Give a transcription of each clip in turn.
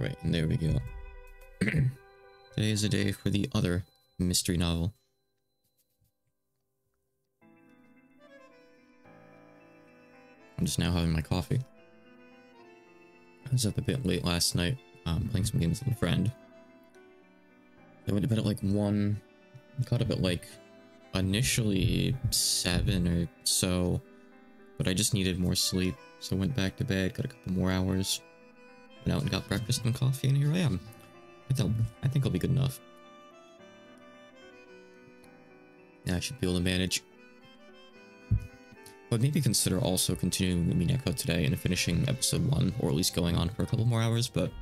Alright, and there we go. Today is a day for the other mystery novel. I'm just now having my coffee. I was up a bit late last night, playing some games with a friend. I went to bed at like 1, got up at like initially 7 or so, but I just needed more sleep, so I went back to bed, got a couple more hours, went out and got breakfast and coffee, and here I am. I think I'll be good enough. Yeah, I should be able to manage. But maybe consider also continuing the Mineko today and finishing episode 1, or at least going on for a couple more hours, but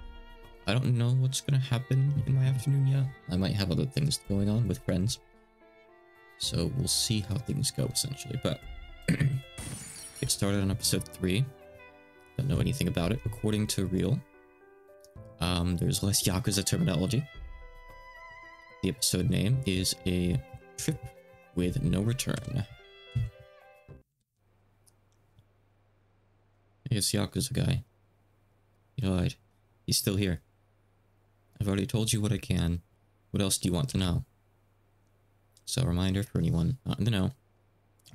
I don't know what's gonna happen in my afternoon yet. I might have other things going on with friends. So we'll see how things go, essentially. But get started on episode 3. Don't know anything about it. According to Real, there's less Yakuza terminology. The episode name is A Trip with No Return. Hey, it's Yakuza guy. You lied. He's still here. I've already told you what I can. What else do you want to know? So, a reminder for anyone not in the know.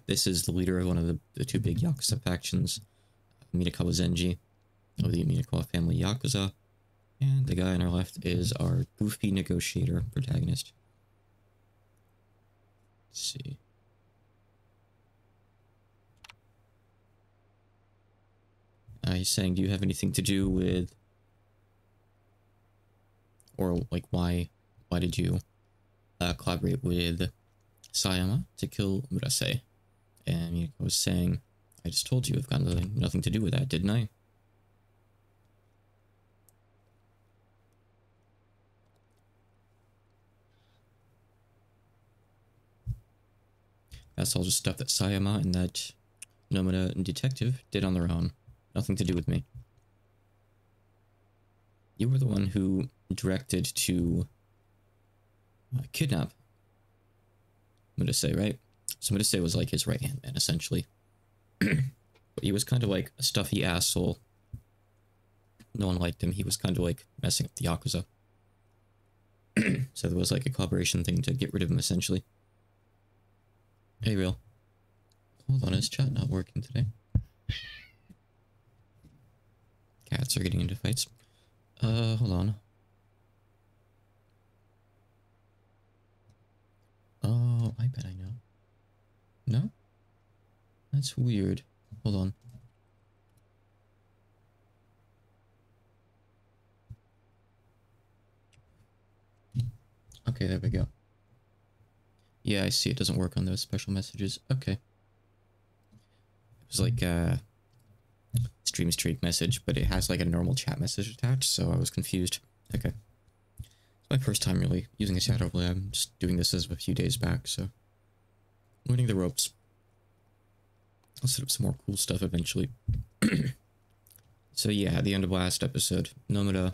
This is the leader of one of the two big Yakuza factions, Minakawa Zenji, of the Minakawa family Yakuza. And the guy on our left is our goofy negotiator protagonist. Let's see. He's saying, do you have anything to do with... Or, like, why did you collaborate with Sayama to kill Murase? And he was saying, I just told you I've got nothing to do with that, didn't I? That's all just stuff that Sayama and that Nomura detective did on their own. Nothing to do with me. You were the one who directed to kidnap Murase, right? So Murase was like his right-hand man, essentially. But he was kind of like a stuffy asshole. No one liked him. He was kind of like messing up the Yakuza. So there was like a collaboration thing to get rid of him, essentially. Hey, Real. Hold on, is chat not working today? Cats are getting into fights. Hold on. Oh, I bet I know. No? That's weird. Hold on. Okay, there we go. Yeah, I see. It doesn't work on those special messages. Okay. It was like a stream streak message, but it has like a normal chat message attached, so I was confused. Okay. It's my first time really using a chat overlay. I'm just doing this as of a few days back, so learning the ropes. I'll set up some more cool stuff eventually. So yeah, at the end of last episode, Nomura,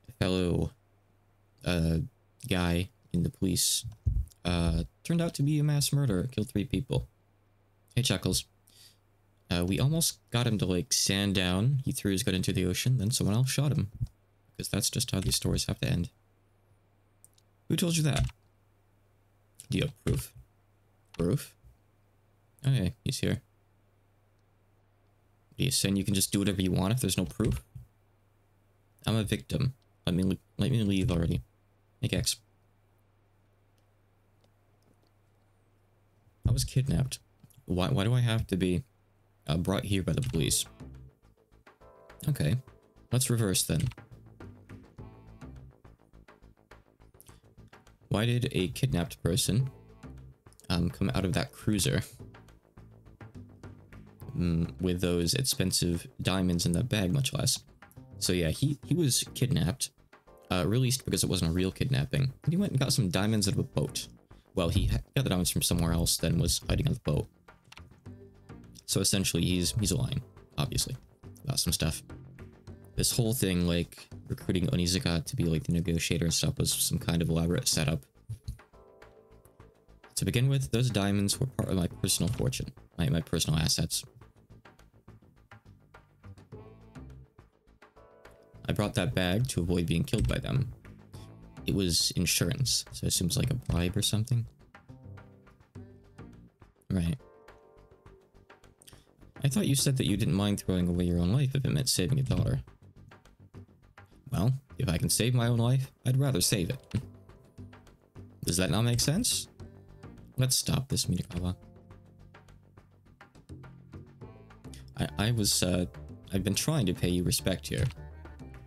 a fellow guy in the police, turned out to be a mass murderer, killed 3 people. Hey, Chuckles. We almost got him to, like, stand down. He threw his gun into the ocean, then someone else shot him. Because that's just how these stories have to end. Who told you that? Do you have proof? Proof? Okay, he's here. Are you saying you can just do whatever you want if there's no proof? I'm a victim. Let me leave already. Make X. I was kidnapped. Why do I have to be brought here by the police? Okay, let's reverse then. Why did a kidnapped person come out of that cruiser with those expensive diamonds in that bag, much less? So yeah, he was kidnapped, released because it wasn't a real kidnapping, and he went and got some diamonds out of a boat. Well, he got the diamonds from somewhere else, then was hiding on the boat. So essentially, he's lying, obviously, about some stuff. This whole thing, like, recruiting Onizuka to be, like, the negotiator and stuff was some kind of elaborate setup. To begin with, those diamonds were part of my personal fortune, my personal assets. I brought that bag to avoid being killed by them. It was insurance, so it seems like a bribe or something. Right. I thought you said that you didn't mind throwing away your own life if it meant saving a daughter. Well, if I can save my own life, I'd rather save it. Does that not make sense? Let's stop this, Minakawa. I've been trying to pay you respect here.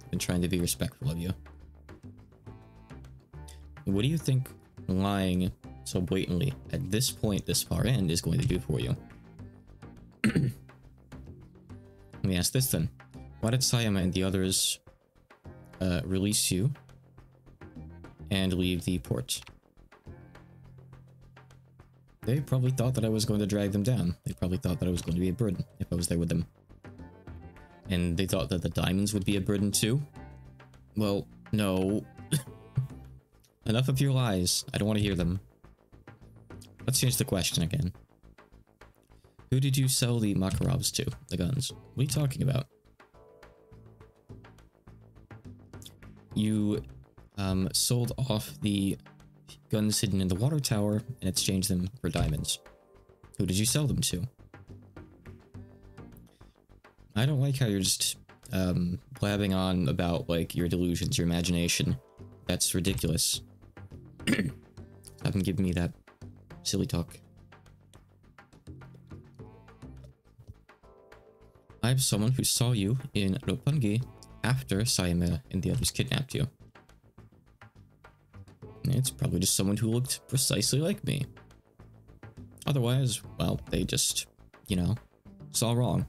I've been trying to be respectful of you. What do you think lying so blatantly at this point, this far in, is going to do for you? Let me ask this then. Why did Sayama and the others release you and leave the port? They probably thought that I was going to drag them down. They probably thought that I was going to be a burden if I was there with them. And they thought that the diamonds would be a burden too? Well, no. Enough of your lies. I don't want to hear them. Let's change the question again. Who did you sell the Makarovs to? The guns. What are you talking about? You sold off the guns hidden in the water tower and exchanged them for diamonds. Who did you sell them to? I don't like how you're just blabbing on about like your delusions, your imagination. That's ridiculous. Haven't given me that silly talk. I have someone who saw you in Roppongi after Sayama and the others kidnapped you. It's probably just someone who looked precisely like me. Otherwise, well, they just, you know, saw wrong.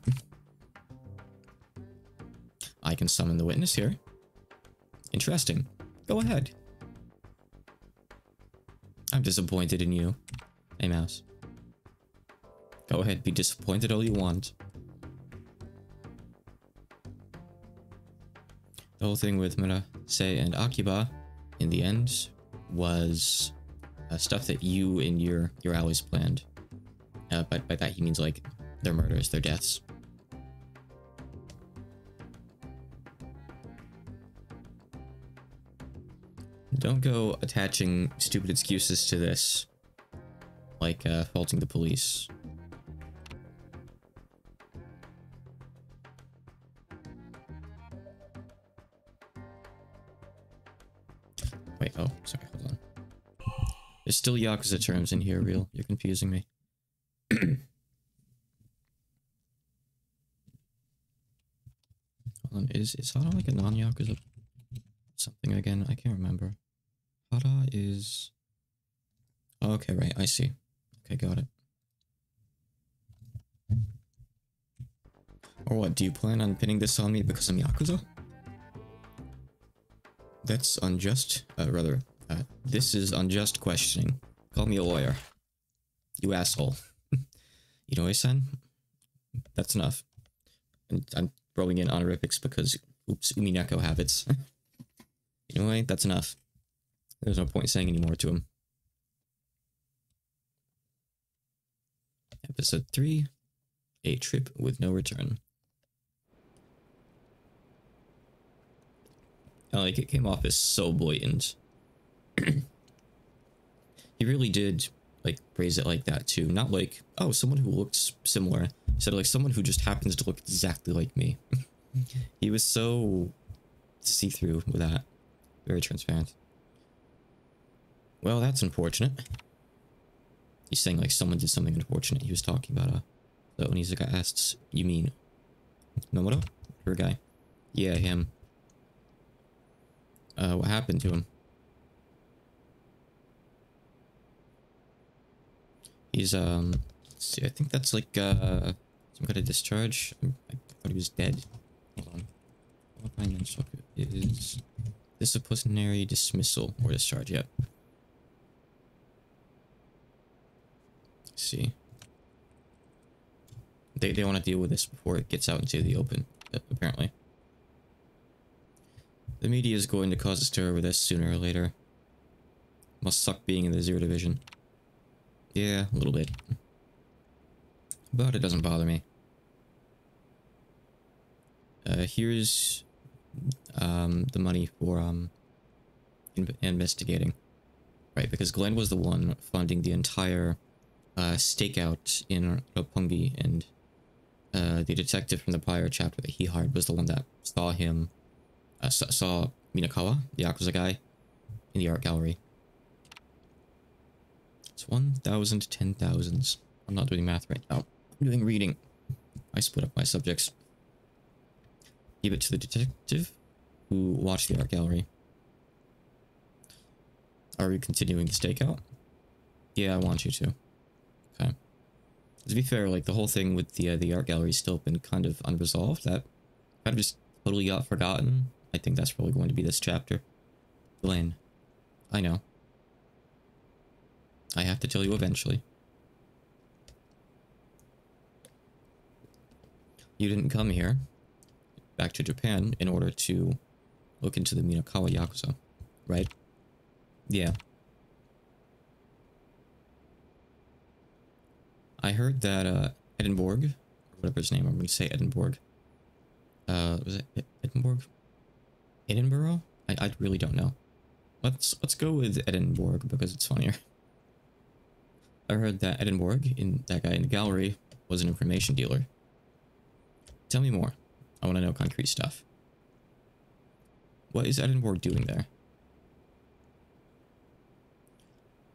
I can summon the witness here. Interesting. Go ahead. I'm disappointed in you. Hey, Mouse. Go ahead, be disappointed all you want. The whole thing with Murase and Akiba, in the end, was stuff that you and your allies planned. By that he means like their murders, their deaths. Don't go attaching stupid excuses to this, like faulting the police. Wait, oh, sorry, hold on. There's still Yakuza terms in here, real. You're confusing me. Hold on, is Hada like a non-Yakuza something again? I can't remember. Hada is... Oh, okay, right, I see. Okay, got it. Or what, do you plan on pinning this on me because I'm Yakuza? That's unjust, this is unjust questioning. Call me a lawyer. You asshole. Inoue-san? That's enough. And I'm throwing in honorifics because, oops, Umineko habits. Anyway, that's enough. There's no point saying any more to him. Episode 3, A Trip with No Return. Like, it came off as so blatant. He really did, like, phrase it like that, too. Not like, oh, someone who looks similar. Instead of, like, someone who just happens to look exactly like me. He was so see-through with that. Very transparent. Well, that's unfortunate. He's saying, like, someone did something unfortunate. He was talking about, so Onizuka asks, you mean Nomoto? Your guy. Yeah, him. What happened to him? He's, let's see, I think that's like, some kind of discharge. I thought he was dead. Hold on. Is disciplinary dismissal or discharge? Yep. Let's see. They want to deal with this before it gets out into the open, apparently. The media is going to cause a stir over this sooner or later. Must suck being in the Zero Division. Yeah, a little bit. But it doesn't bother me. Here's the money for investigating, right? Because Glenn was the one funding the entire stakeout in Roppongi, and the detective from the prior chapter that he hired was the one that saw him, saw Minakawa, the Yakuza guy, in the art gallery. It's 1,000 10,000s. I'm not doing math right now. I'm doing reading. I split up my subjects. Give it to the detective who watched the art gallery. Are we continuing the stakeout? Yeah, I want you to. Okay. To be fair, like, the whole thing with the art gallery still been kind of unresolved. That kind of just totally got forgotten. I think that's probably going to be this chapter. Glenn. I know. I have to tell you eventually. You didn't come here, back to Japan, in order to look into the Minakawa Yakuza, right? Yeah. I heard that, Edinburgh, or whatever his name, I'm going to say Edinburgh. Was it Edinburgh? Edinburgh? I really don't know. Let's go with Edinburgh because it's funnier. I heard that Edinburgh, that guy in the gallery, was an information dealer. Tell me more. I want to know concrete stuff. What is Edinburgh doing there?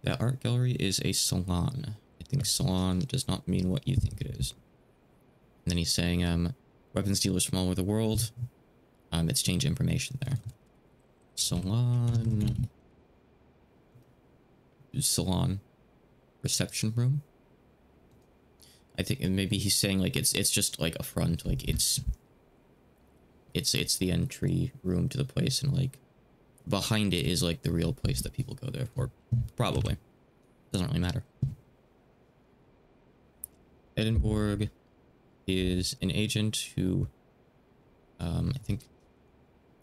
That art gallery is a salon. I think salon does not mean what you think it is. And then he's saying, weapons dealers from all over the world, exchange information there. Salon. Salon. Reception room? I think maybe he's saying like it's just like a front, like it's the entry room to the place, and like behind it is like the real place that people go there for. Probably. Doesn't really matter. Edinburgh is an agent who I think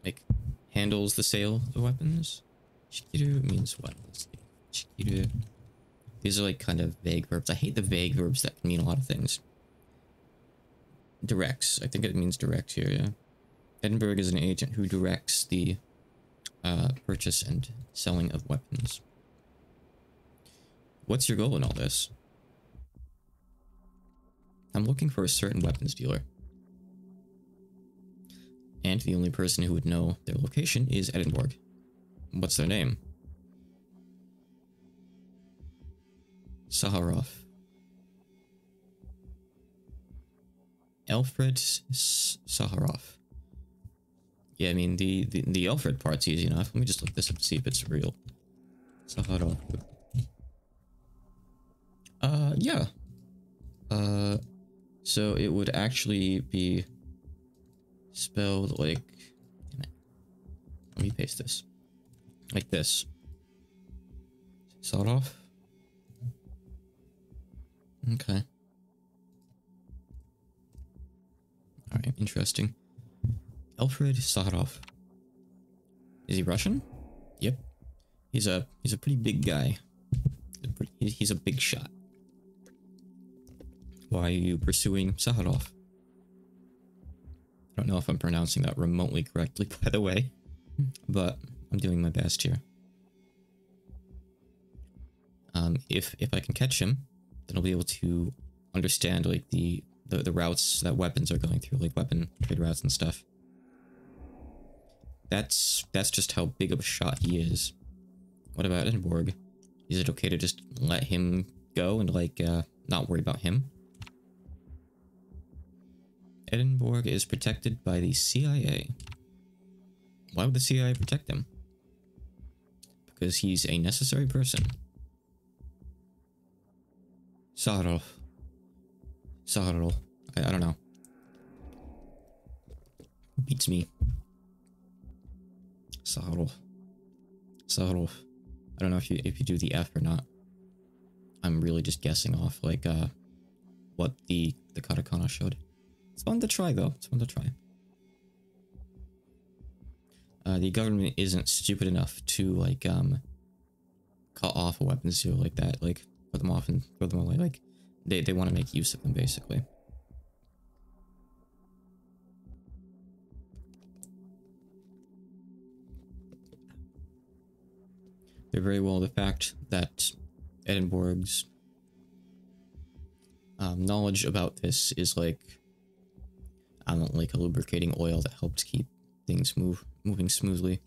like handles the sale of weapons. Shikiru means what? Shikiru. These are like kind of vague verbs. I hate the vague verbs that can mean a lot of things. Directs. I think it means direct here, yeah. Edinburgh is an agent who directs the purchase and selling of weapons. What's your goal in all this? I'm looking for a certain weapons dealer. And the only person who would know their location is Edinburgh. What's their name? Saharov. Alfred Saharov. Yeah, I mean, the Alfred part's easy enough. Let me just look this up to see if it's real. Saharov. Yeah. So it would actually be spelled like... Damn it. Let me paste this. Like this. Saharov. Okay. Alright, interesting. Alfred Saharov. Is he Russian? Yep. He's a pretty big guy. He's a big shot. Why are you pursuing Saharov? I don't know if I'm pronouncing that remotely correctly, by the way, but I'm doing my best here. If I can catch him, then I'll be able to understand like the routes that weapons are going through, like weapon trade routes and stuff. That's just how big of a shot he is. What about Edinburgh? Is it okay to just let him go and like not worry about him? Edinburgh is protected by the CIA. Why would the CIA protect him? Because he's a necessary person. Saharov. Saharov. I don't know. Beats me. Saharov. Saharov. I don't know if you do the F or not. I'm really just guessing off like what the katakana showed. It's fun to try though. It's fun to try. The government isn't stupid enough to like cut off a weapons deal like that, like cut them off and throw them away. Like they want to make use of them basically. They're very well the fact that Edinburgh's knowledge about this is like, I don't know, like a lubricating oil that helps keep things moving smoothly.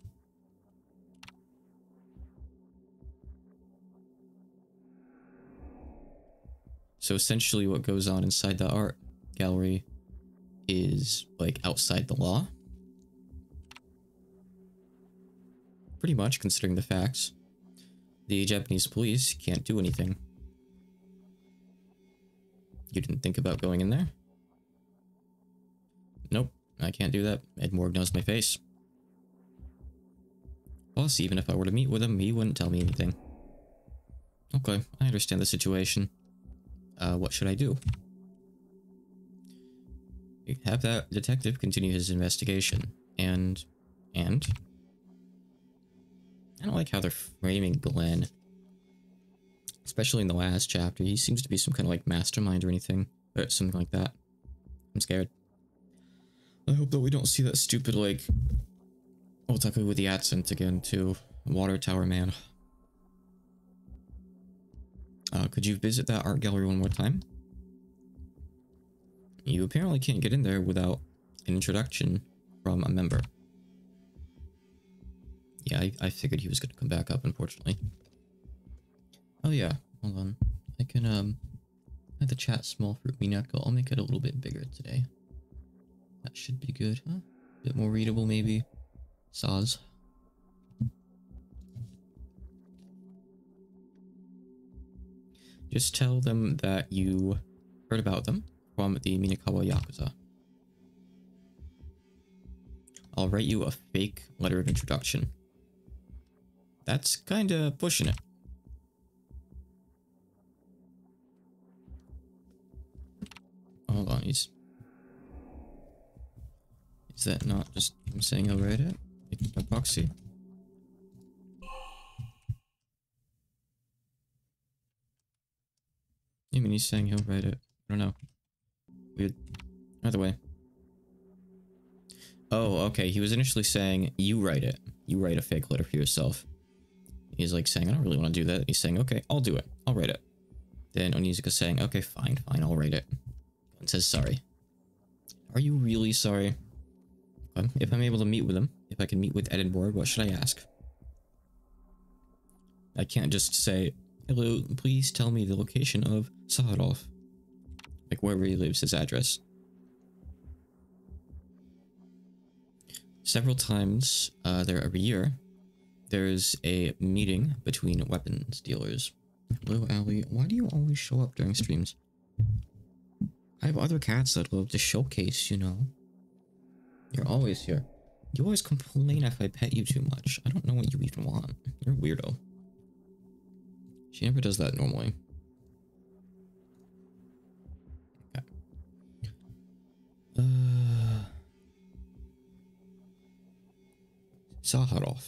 So essentially what goes on inside the art gallery is like outside the law. Pretty much, considering the facts. The Japanese police can't do anything. You didn't think about going in there? Nope, I can't do that. Ed Morg knows my face. Plus, even if I were to meet with him, he wouldn't tell me anything. Okay, I understand the situation. What should I do? Have that detective continue his investigation. And... I don't like how they're framing Glenn. Especially in the last chapter. He seems to be some kind of like mastermind or anything. Or something like that. I'm scared. I hope that we don't see that stupid like... Otaku with the accent again too. Water Tower Man. Could you visit that art gallery one more time? You apparently can't get in there without an introduction from a member. Yeah, I figured he was going to come back up, unfortunately. Oh yeah, hold on. I can, have the chat small for Minako. I'll make it a little bit bigger today. That should be good, huh? A bit more readable, maybe. Saws. Just tell them that you heard about them from the Minakawa Yakuza. I'll write you a fake letter of introduction. That's kinda pushing it. Hold on, is that not just him saying he'll write it? By proxy? I mean, he's saying he'll write it. I don't know. Weird. Either way. Oh, okay. He was initially saying, you write it. You write a fake letter for yourself. He's like saying, I don't really want to do that. He's saying, okay, I'll do it. I'll write it. Then Onizuka's saying, okay, fine, I'll write it. And says sorry. Are you really sorry? If I'm able to meet with him, if I can meet with Edinburgh, what should I ask? I can't just say, hello, please tell me the location of Saharov. Like wherever he lives, his address. Several times every year, there's a meeting between weapons dealers. Hello, Allie. Why do you always show up during streams? I have other cats that love to showcase, you know. You're always here. You always complain if I pet you too much. I don't know what you even want. You're a weirdo. She never does that normally. Okay. Saharov.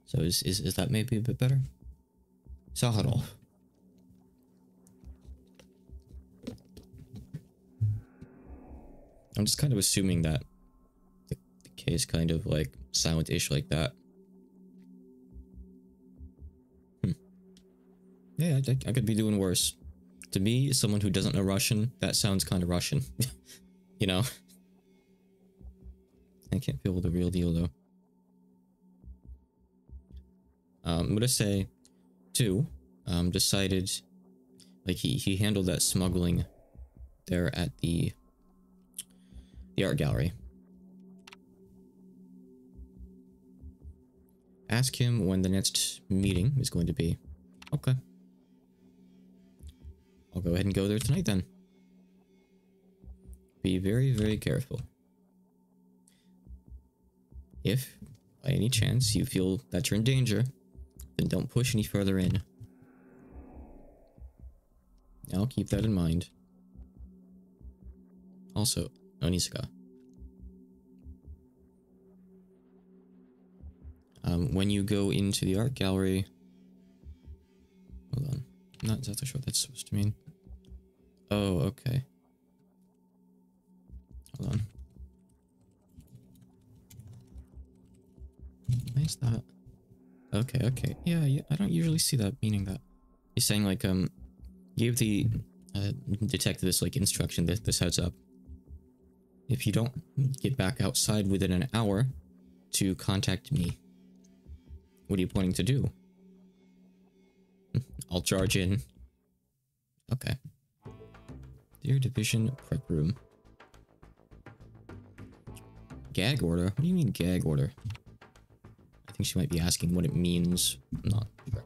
So is that maybe a bit better? Saharov. I'm just kind of assuming that the K is kind of like silent-ish like that. Yeah, I could be doing worse. To me, someone who doesn't know Russian, that sounds kind of Russian. You know? I can't feel the real deal though. I'm gonna say, too, decided, like he handled that smuggling there at the art gallery. Ask him when the next meeting is going to be. Okay. I'll go ahead and go there tonight then. Be very, very careful. If, by any chance, you feel that you're in danger, then don't push any further in. I'll keep that in mind. Also, Onizuka. When you go into the art gallery... Hold on. I'm not exactly sure what that's supposed to mean. Oh, okay. Hold on. Why is that? Okay, okay. Yeah, yeah, I don't usually see that, meaning that. He's saying, like, give the detective this, like, instruction, this heads up. If you don't get back outside within an hour, to contact me. What are you planning to do? I'll charge in. Okay. Dear Division Prep Room. Gag order? What do you mean gag order? I think she might be asking what it means. I'm not sure.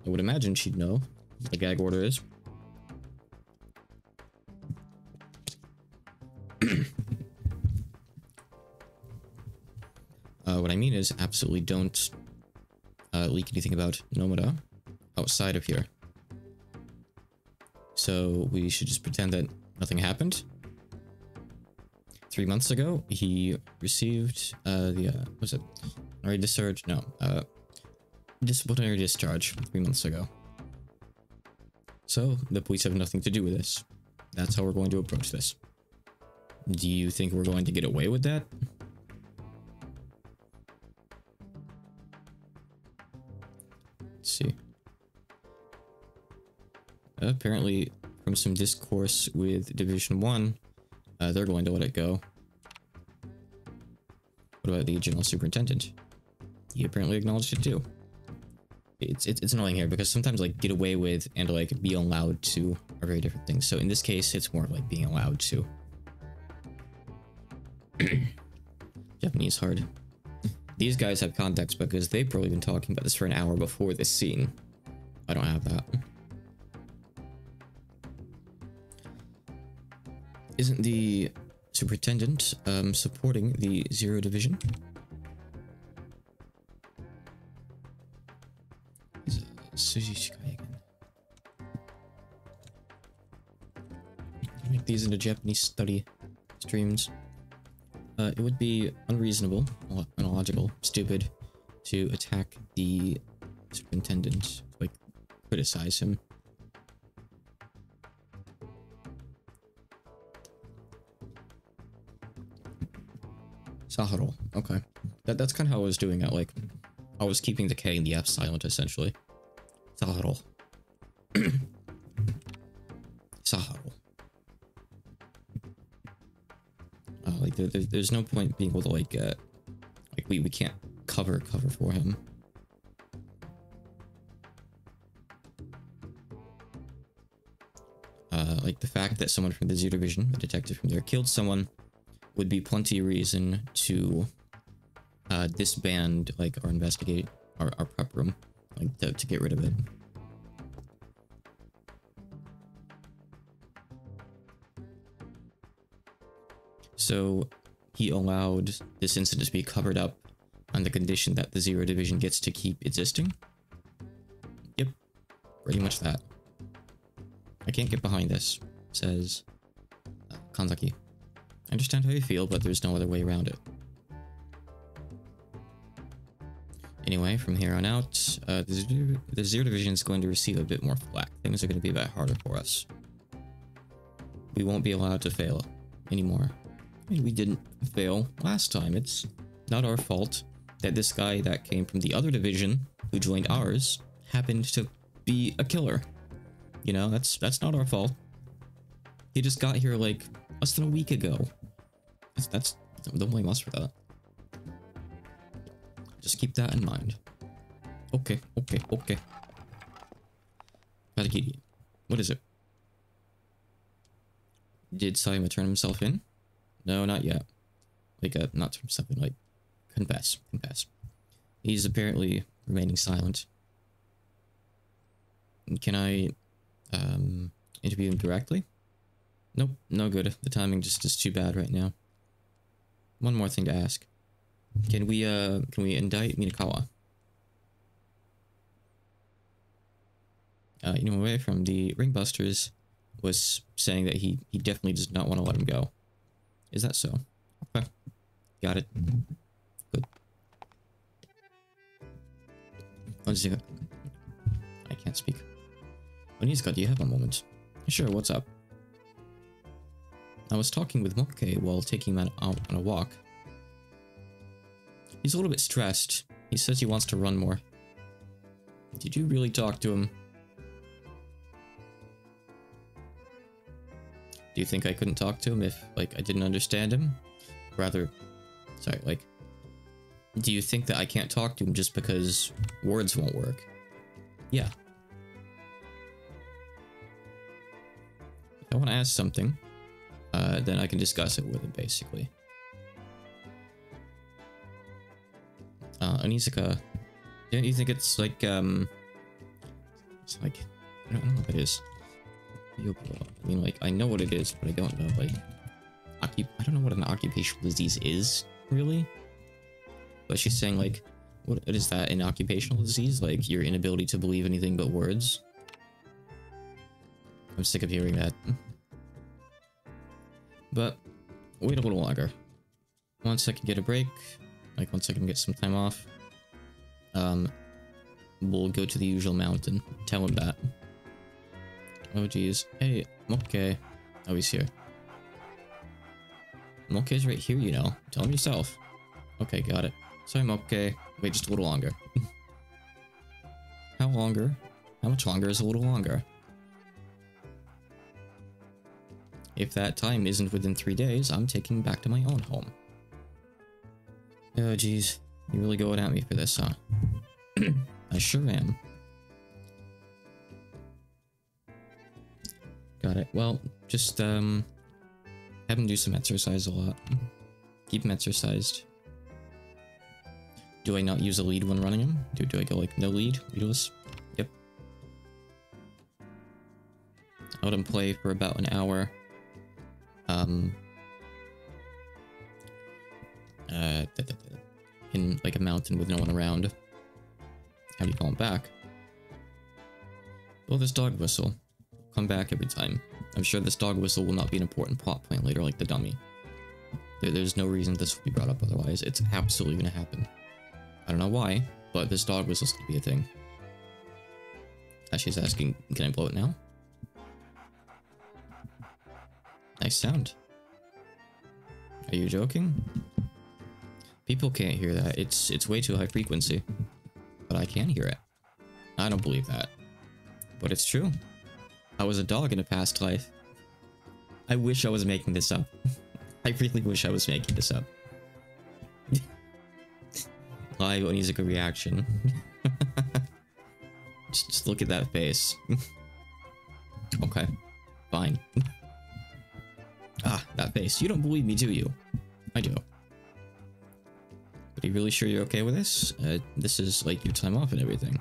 I would imagine she'd know what a gag order is. What I mean is absolutely don't leak anything about Nomura outside of here. So we should just pretend that nothing happened. 3 months ago, he received was it disciplinary discharge? No, disciplinary discharge 3 months ago. So the police have nothing to do with this. That's how we're going to approach this. Do you think we're going to get away with that? Let's see. Apparently, from some discourse with Division 1, they're going to let it go. What about the General Superintendent? He apparently acknowledged it too. It's annoying here because sometimes, like, get away with and, like, be allowed to are very different things. So in this case, it's more like being allowed to. Japanese hard. These guys have context because they've probably been talking about this for an hour before this scene. I don't have that. Isn't the superintendent supporting the Zero Division? Make these into Japanese study streams. It would be unreasonable, illogical, stupid to attack the superintendent, like criticize him. Saharo, okay. That's kind of how I was doing it, like, I was keeping the K and the F silent, essentially. Saharo. Saharo. Like, there's no point being able to, like we can't cover for him. Like, the fact that someone from the Zero Division, a detective from there, killed someone would be plenty reason to disband, like, or investigate our prep room, like, to get rid of it. So he allowed this incident to be covered up on the condition that the Zero Division gets to keep existing? Yep, pretty much that. I can't get behind this, says Kanzaki. I understand how you feel, but there's no other way around it. Anyway, from here on out, the Zero Division is going to receive a bit more flack. Things are going to be a bit harder for us. We won't be allowed to fail anymore. I mean, we didn't fail last time. It's not our fault that this guy that came from the other division, who joined ours, happened to be a killer. You know, that's not our fault. He just got here, like, less than a week ago. Don't blame us for that. Just keep that in mind. Okay. Katakiri. What is it? Did Sayama turn himself in? No, not yet. Like, not turn himself in, like, confess. He's apparently remaining silent. Can I, interview him directly? Nope, no good. The timing just is too bad right now. One more thing to ask. Can we indict Minakawa? Away from the Ringbusters was saying that he definitely does not want to let him go. Is that so? Okay. Got it. Good. Onizuka. I can't speak. Onizuka, do you have a moment? Sure, what's up? I was talking with Mokke while taking him out on a walk. He's a little bit stressed. He says he wants to run more. Did you really talk to him? Do you think I couldn't talk to him if, like, I didn't understand him? Rather, sorry, like, do you think that I can't talk to him just because words won't work? Yeah. If I want to ask something, then I can discuss it with him, basically. Onizuka, don't you think it's like, it's like, I don't know what it is. I mean, like, I know what it is, but I don't know, like, I don't know what an occupational disease is, really. But she's saying, like, what is that, an occupational disease? Like, your inability to believe anything but words? I'm sick of hearing that. But, wait a little longer. Once I can get a break, like, once I can get some time off, we'll go to the usual mountain. Tell him that. Oh, geez. Hey, Mokke. Oh, he's here. Mokke's right here, you know. Tell him yourself. Okay, got it. Sorry, Mokke. Wait just a little longer. How longer? How much longer is a little longer? If that time isn't within 3 days, I'm taking back to my own home. Oh, geez. You're really going at me for this, huh? I sure am. Got it. Well, just, have him do some exercise a lot. Keep him exercised. Do I not use a lead when running him? Do I go, like, no lead? Leadless? Yep. I let him play for about an hour. In, like, a mountain with no one around. How do you call him back? Well, this dog whistle. Come back every time. I'm sure this dog whistle will not be an important plot point later like the dummy. There's no reason this will be brought up otherwise. It's absolutely gonna happen. I don't know why, but this dog whistle's gonna be a thing. She's asking, can I blow it now? Nice sound. Are you joking? People can't hear that. It's way too high frequency. But I can hear it. I don't believe that. But it's true. I was a dog in a past life. I wish I was making this up. I really wish I was making this up. Live Onizuka reaction. just look at that face. Okay. Fine. Ah, that face. You don't believe me, do you? I do. But are you really sure you're okay with this? This is like your time off and everything.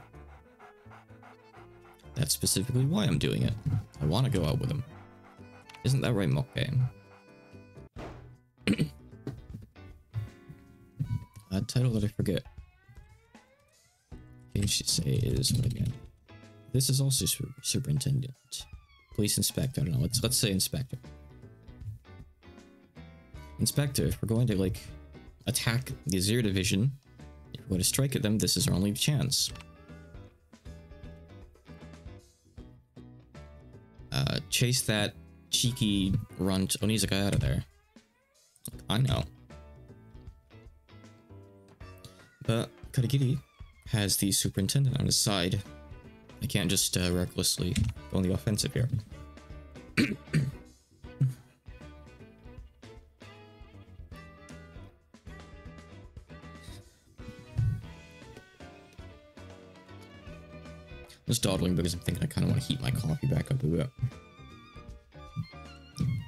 That's specifically why I'm doing it. I want to go out with him. Isn't that right, Mokke? That title that I forget. Can she say is what again? This is also superintendent. Police inspector. I don't know. Let's say inspector. Inspector, if we're going to, like, attack the Azir division, if we're going to strike at them, this is our only chance. Chase that cheeky runt Onizuka out of there. I know. But Karagiri has the superintendent on his side. I can't just recklessly go on the offensive here. I'm just dawdling because I'm thinking I kind of want to heat my coffee back up a bit.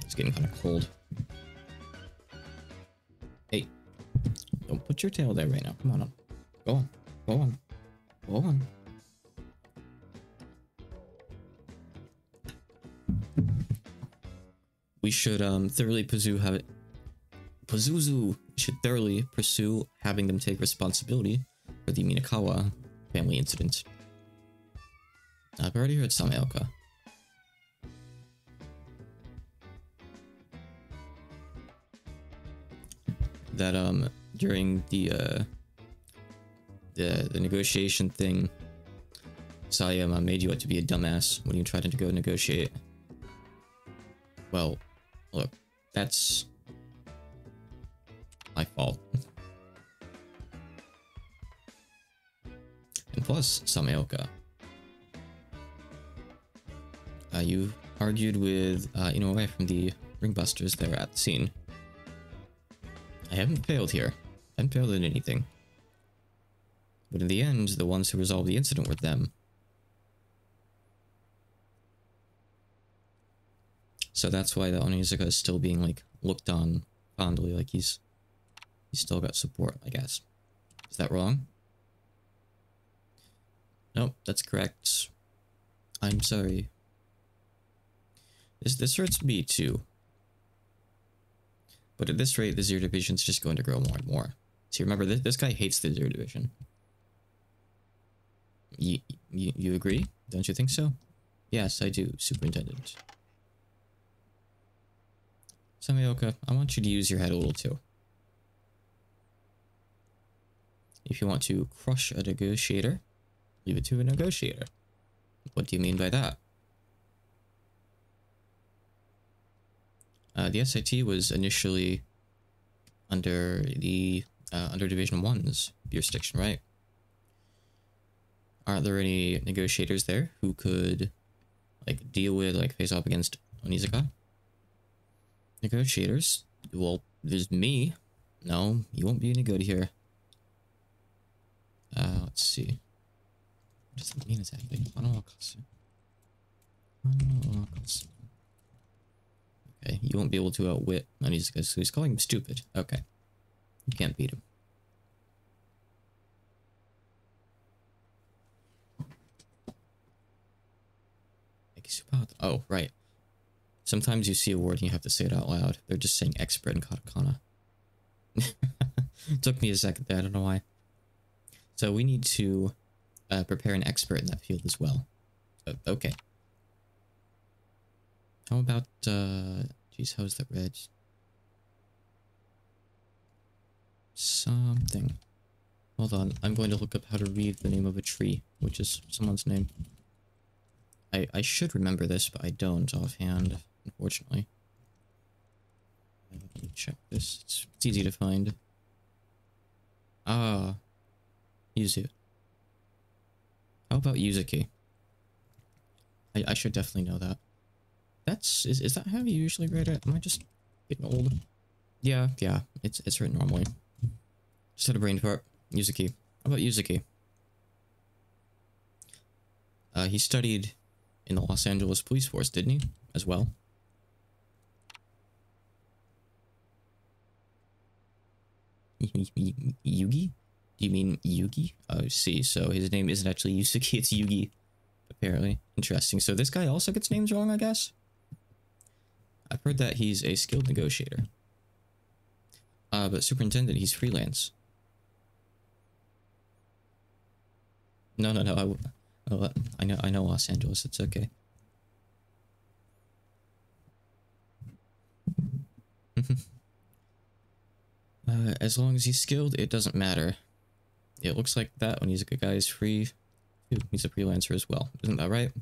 It's getting kind of cold. Hey, don't put your tail there right now. Come on. Go on. Go on. Go on. We should thoroughly pursue having them take responsibility for the Minakawa family incident. I've already heard some, Elka. That during the negotiation thing, Sayama made you out to be a dumbass when you tried to go negotiate. Well, look, that's my fault. And plus Samaoka. You argued with Inoue from the Ringbusters there at the scene. I haven't failed here. I haven't failed in anything. But in the end, the ones who resolved the incident were them. So that's why the Onizuka is still being, like, looked on fondly, like he's still got support, I guess. Is that wrong? Nope, that's correct. I'm sorry. This hurts me too. But at this rate, the Zero Division's just going to grow more and more. See, remember, this guy hates the Zero Division. You agree? Don't you think so? Yes, I do, Superintendent. Samaoka, I want you to use your head a little too. If you want to crush a negotiator, leave it to a negotiator. What do you mean by that? The SIT was initially under the under Division 1's jurisdiction, right? Aren't there any negotiators there who could, like, deal with, like, face off against Onizuka? Negotiators? Well, there's me. No, you won't be any good here. Let's see. What does that mean exactly? Okay, you won't be able to outwit Onizuka, so he's calling him stupid. Okay. You can't beat him. Oh, right. Sometimes you see a word and you have to say it out loud. They're just saying expert in katakana. Took me a second there, I don't know why. So we need to prepare an expert in that field as well. Okay. How about, geez, how is that read? Something. Hold on, I'm going to look up how to read the name of a tree, which is someone's name. I should remember this, but I don't offhand, unfortunately. Let me check this. It's easy to find. Ah. Yuzu. How about Yuzuki? I should definitely know that. Is that how you usually write it? Am I just getting old? Yeah, it's written normally. Just had a brain fart. Yuzuki. How about Yuzuki? He studied in the Los Angeles Police Force, didn't he? As well. Yugi? Do you mean Yugi? Oh, I see. So his name isn't actually Yusuke, it's Yugi. Apparently. Interesting. So this guy also gets names wrong, I guess? I've heard that he's a skilled negotiator. But Superintendent, he's freelance. No. I know Los Angeles, it's okay. As long as he's skilled, it doesn't matter. It looks like that when he's a good guy, he's free. Ooh, he's a freelancer as well. Isn't that right?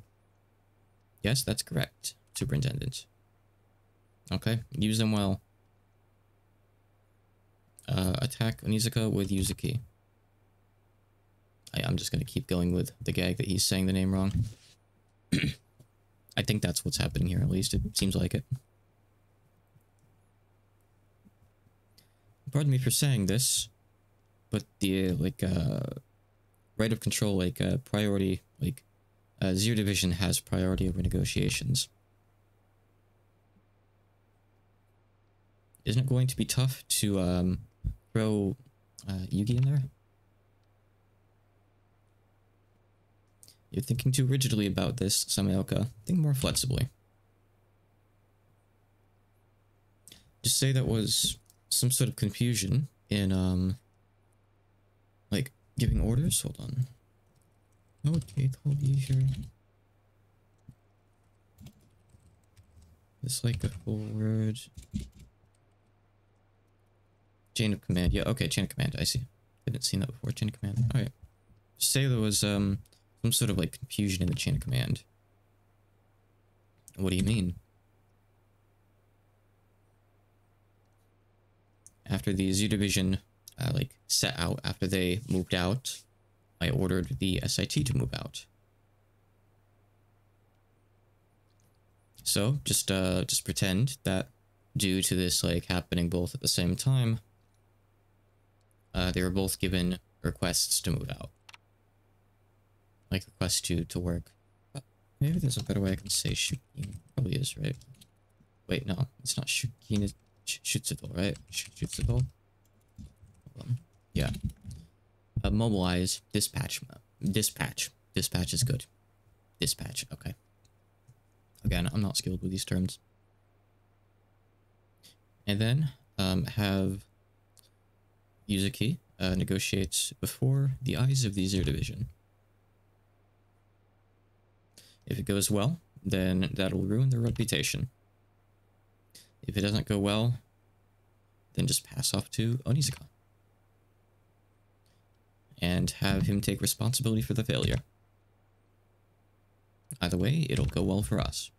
Yes, that's correct, Superintendent. Okay, use them well. Attack Onizuka with Yuzuki. I'm just gonna keep going with the gag that he's saying the name wrong. I think that's what's happening here, at least. It seems like it. Pardon me for saying this, but the, right of control, priority, Zero Division has priority over negotiations. Isn't it going to be tough to, throw, Yugi in there? You're thinking too rigidly about this, Samaoka. Think more flexibly. Just say that was some sort of confusion in, giving orders? Hold on. Okay, told you here. It's like a full word. Chain of command. Yeah, okay, chain of command. I see. Didn't see that before. Chain of command. Alright. Say there was, some sort of, confusion in the chain of command. What do you mean? After the Z Division, set out, after they moved out, I ordered the SIT to move out. So just pretend that due to this like happening both at the same time, they were both given requests to move out. Like requests to work. Maybe there's a better way I can say Shukin. Probably is, right? Wait, no, it's not Shukin, it's Shutsudol, right? Shutsudol? Yeah. Mobilize, dispatch. Dispatch. Dispatch is good. Dispatch, okay. Again, I'm not skilled with these terms. And then, have Yuzuki negotiate before the eyes of the Zero Division. If it goes well, then that'll ruin their reputation. If it doesn't go well, then just pass off to Onizuka. And have him take responsibility for the failure. Either way, it'll go well for us.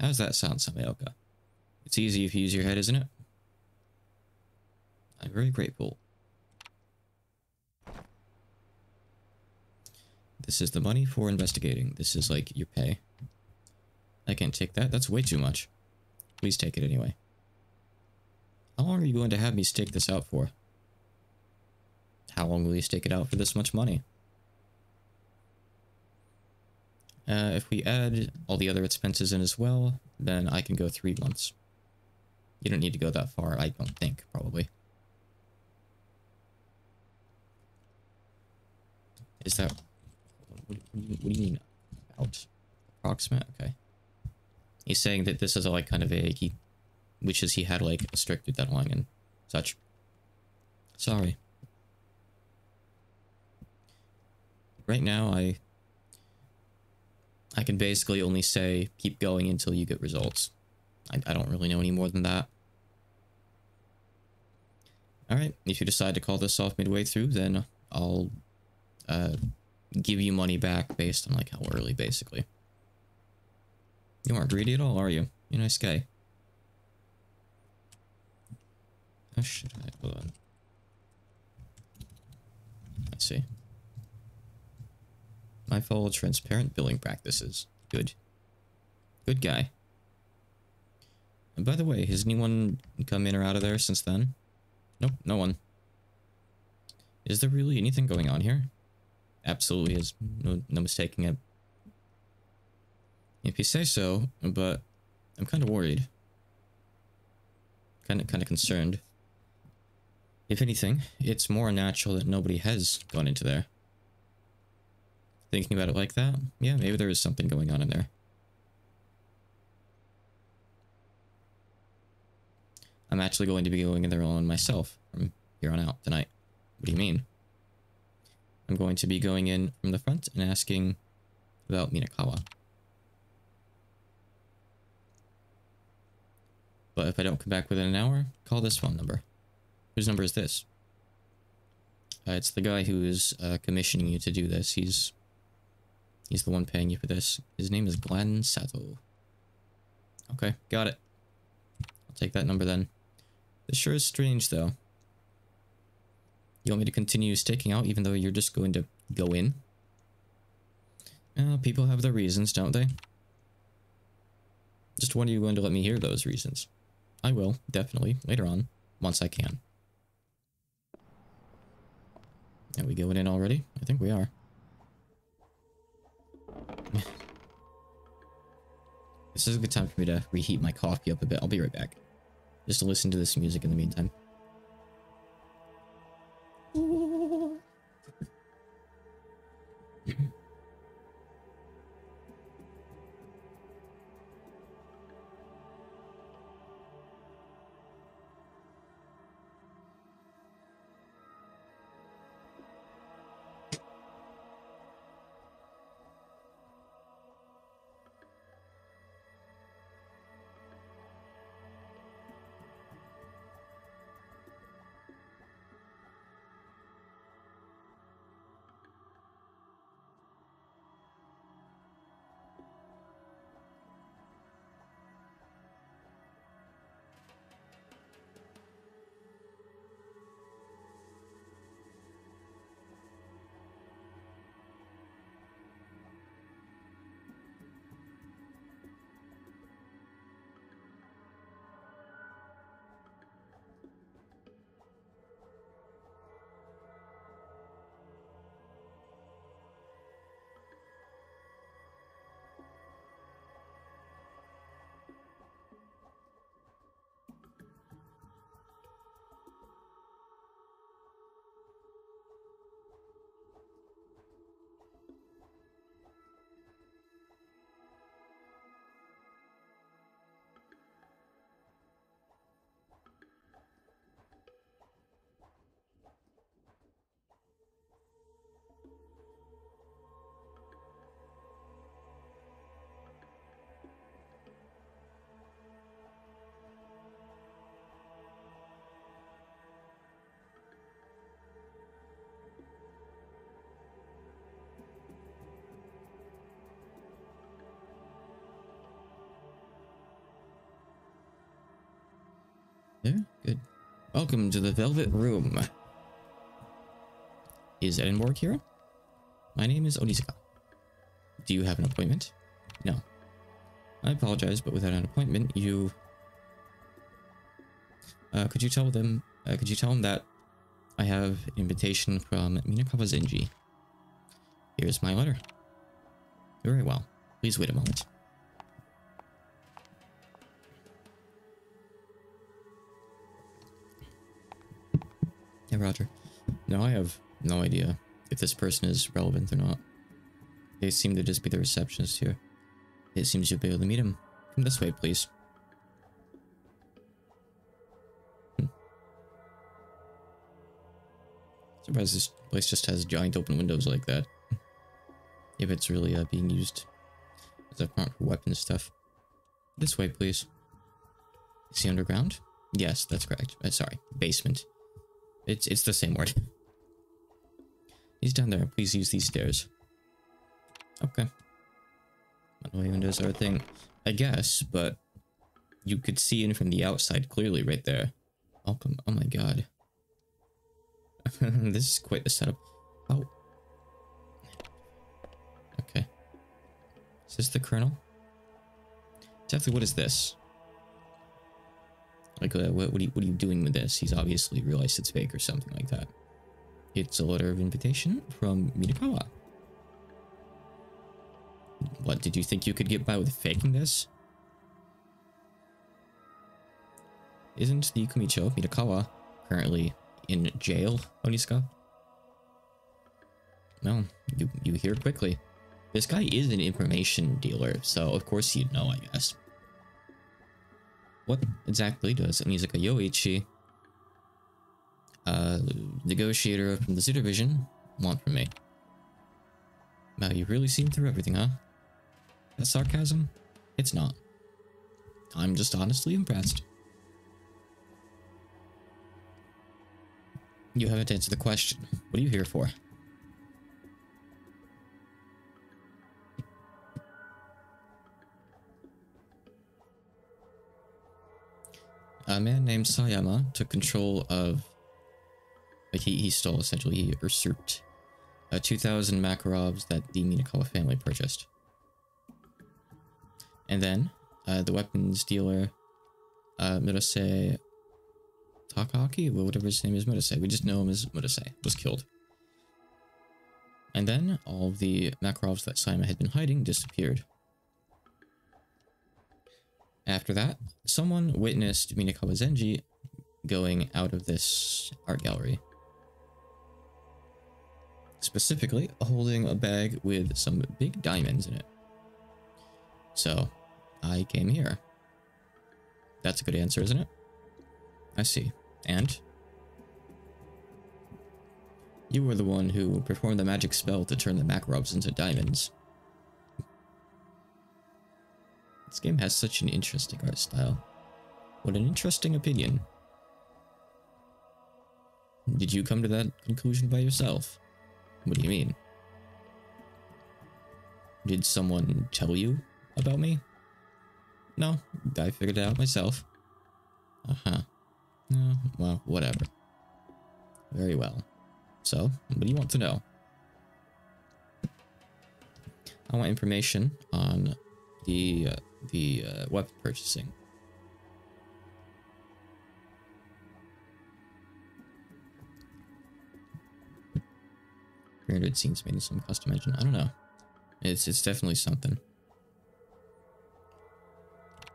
How does that sound, Samayoka? It's easy if you use your head, isn't it? I'm very grateful. This is the money for investigating. This is like your pay. I can't take that. That's way too much. Please take it anyway. How long are you going to have me stake this out for? How long will you stake it out for this much money? If we add all the other expenses in as well, then I can go 3 months. You don't need to go that far, I don't think, probably. Is that... What do you mean? About? Approximate? Okay. He's saying that this is like kind of vague. He wishes he had like a stricter deadline and such. Sorry. Right now, I can basically only say keep going until you get results. I don't really know any more than that. Alright, if you decide to call this off midway through, then I'll give you money back based on like how early, basically. You aren't greedy at all, are you? You're a nice guy. Oh shit, hold on. Let's see. I follow transparent billing practices. Good. Good guy. And by the way, has anyone come in or out of there since then? Nope, no one. Is there really anything going on here? Absolutely is. No mistaking it. If you say so, but I'm kind of worried. Kind of concerned. If anything, it's more natural that nobody has gone into there. Thinking about it like that, yeah, maybe there is something going on in there. I'm actually going to be going in there alone myself from here on out tonight. What do you mean? I'm going to be going in from the front and asking about Minakawa. But if I don't come back within an hour, call this phone number. Whose number is this? It's the guy who is commissioning you to do this. He's the one paying you for this. His name is Glenn Sato. Okay, got it. I'll take that number then. This sure is strange, though. You want me to continue staking out even though you're just going to go in? People have their reasons, don't they? Just when are you going to let me hear those reasons? I will, definitely, later on, once I can. Are we going in already? I think we are. This is a good time for me to reheat my coffee up a bit. I'll be right back. Just to listen to this music in the meantime. There? Good. Welcome to the Velvet Room. Is Edinburgh here? My name is Onizuka. Do you have an appointment? No. I apologize, but without an appointment, you... could you tell them that I have an invitation from Minakawa Zenji? Here's my letter. Very well. Please wait a moment. Yeah, Roger. No, I have no idea if this person is relevant or not. They seem to just be the receptionist here. It seems you'll be able to meet him. Come this way, please. Surprised this place just has giant open windows like that. If it's really being used as a front for weapons stuff. This way, please. Is he underground? Yes, that's correct. Sorry, basement. It's the same word. He's down there. Please use these stairs. Okay. One-way windows are a thing, I guess, but you could see in from the outside clearly right there. Welcome. Oh my god. This is quite the setup. Oh. Okay. Is this the Colonel? Exactly what is this? Like, what are you doing with this? He's obviously realized it's fake or something like that. It's a letter of invitation from Minakawa. What, did you think you could get by with faking this? Isn't the Kumicho, Minakawa, currently in jail, Onizuka? No, you hear quickly. This guy is an information dealer, so of course you'd know, I guess. What exactly does Onizuka Yoichi, negotiator from the Zoo Division, want from me? Wow, you've really seen through everything, huh? That sarcasm? It's not. I'm just honestly impressed. You haven't answered the question. What are you here for? A man named Sayama took control of... Like, he stole, essentially. He usurped 2,000 Makarovs that the Minakawa family purchased. And then, the weapons dealer, Murase Takaki, well, whatever his name is, Murase. We just know him as Murase, was killed. And then, all of the Makarovs that Sayama had been hiding disappeared. After that, someone witnessed Minakawa Zenji going out of this art gallery. Specifically, holding a bag with some big diamonds in it. So, I came here. That's a good answer, isn't it? I see. And? You were the one who performed the magic spell to turn the Makarovs into diamonds. This game has such an interesting art style. What an interesting opinion. Did you come to that conclusion by yourself? What do you mean? Did someone tell you about me? No, I figured it out myself. Uh-huh. Well, whatever. Very well. So, what do you want to know? I want information on the weapon purchasing. It seems maybe some custom engine. I don't know. It's definitely something.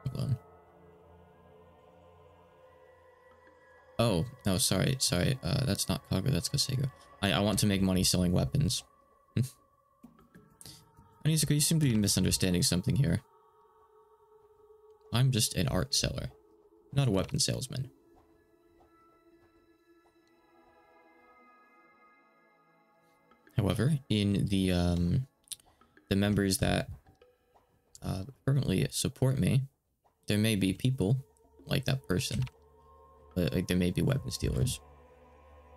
Hold on. Oh, no, sorry. That's not Kaga, that's Kasego. I want to make money selling weapons. Onizuka, you seem to be misunderstanding something here. I'm just an art seller, not a weapon salesman. However, in the members that currently support me, there may be people like that person. Like, there may be weapons dealers.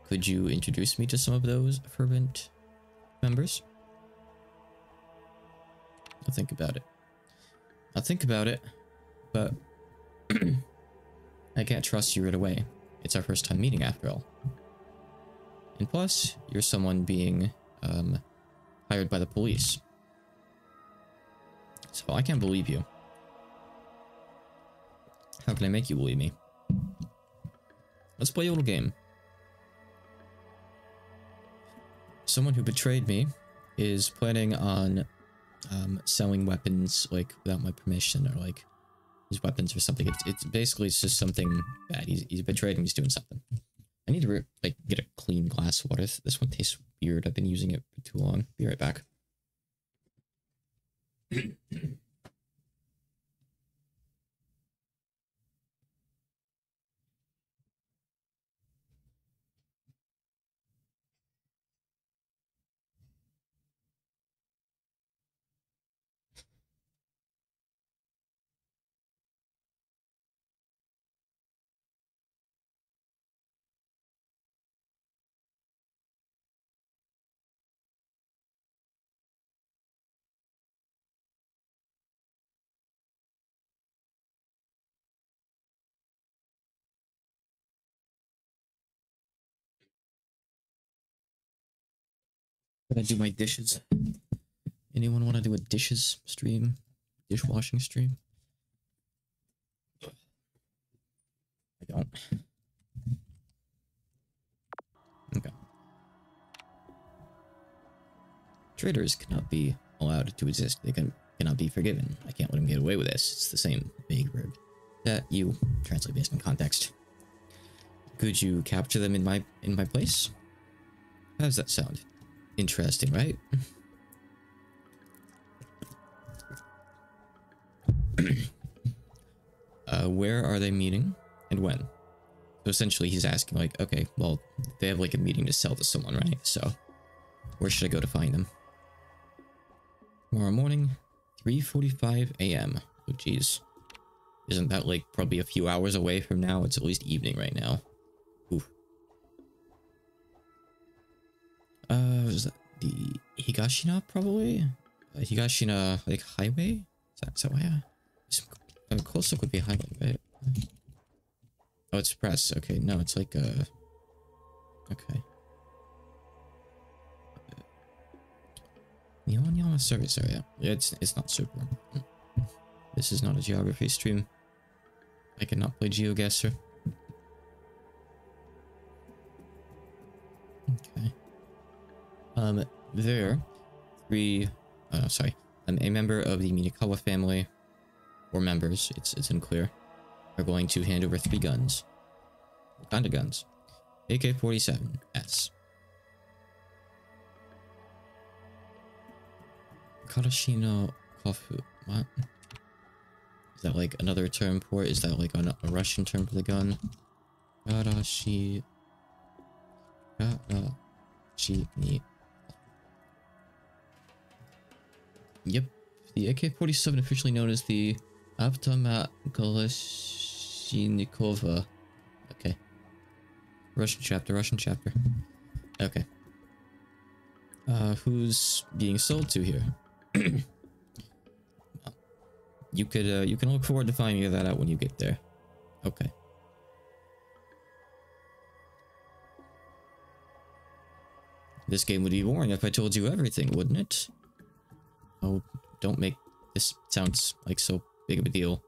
Could you introduce me to some of those fervent members? I'll think about it. But I can't trust you right away. It's our first time meeting after all. And plus, you're someone being, hired by the police. So I can't believe you. How can I make you believe me? Let's play a little game. Someone who betrayed me is planning on selling weapons like without my permission, or like his weapons or something. It's basically it's just something bad. He's betrayed him. He's doing something. I need to like get a clean glass of water. This one tastes weird. I've been using it for too long. Be right back. Gotta do my dishes. Anyone want to do a dishes stream? Dishwashing stream? I don't. Okay. Traitors cannot be allowed to exist. They cannot be forgiven. I can't let them get away with this. It's the same vague verb that you translate based on context. Could you capture them in my place? How does that sound? Interesting, right? Where are they meeting and when? So essentially he's asking like, okay, well, they have like a meeting to sell to someone, right? So where should I go to find them? Tomorrow morning, 3:45 a.m. Oh, geez. Isn't that like probably a few hours away from now? It's at least evening right now. Ooh. Is that the Higashina probably? Higashina like highway? Is that why? Close up would be highway, right? Oh, it's press. Okay, no, it's like okay. Nihonyama service area. Yeah, it's not super. This is not a geography stream. I cannot play GeoGuessr. Okay. A member of the Minakawa family, or members, it's unclear, are going to hand over 3 guns. What kind of guns? AK-47S. Karashino Kofu. What? Is that like another term for it? Is that like a Russian term for the gun? Karashi ni. Yep. The AK-47, officially known as the Avtomat Kalashnikova. Okay. Russian chapter. Okay. Who's being sold to here? You can look forward to finding that out when you get there. Okay. This game would be boring if I told you everything, wouldn't it? Oh, don't make this sounds like so big of a deal.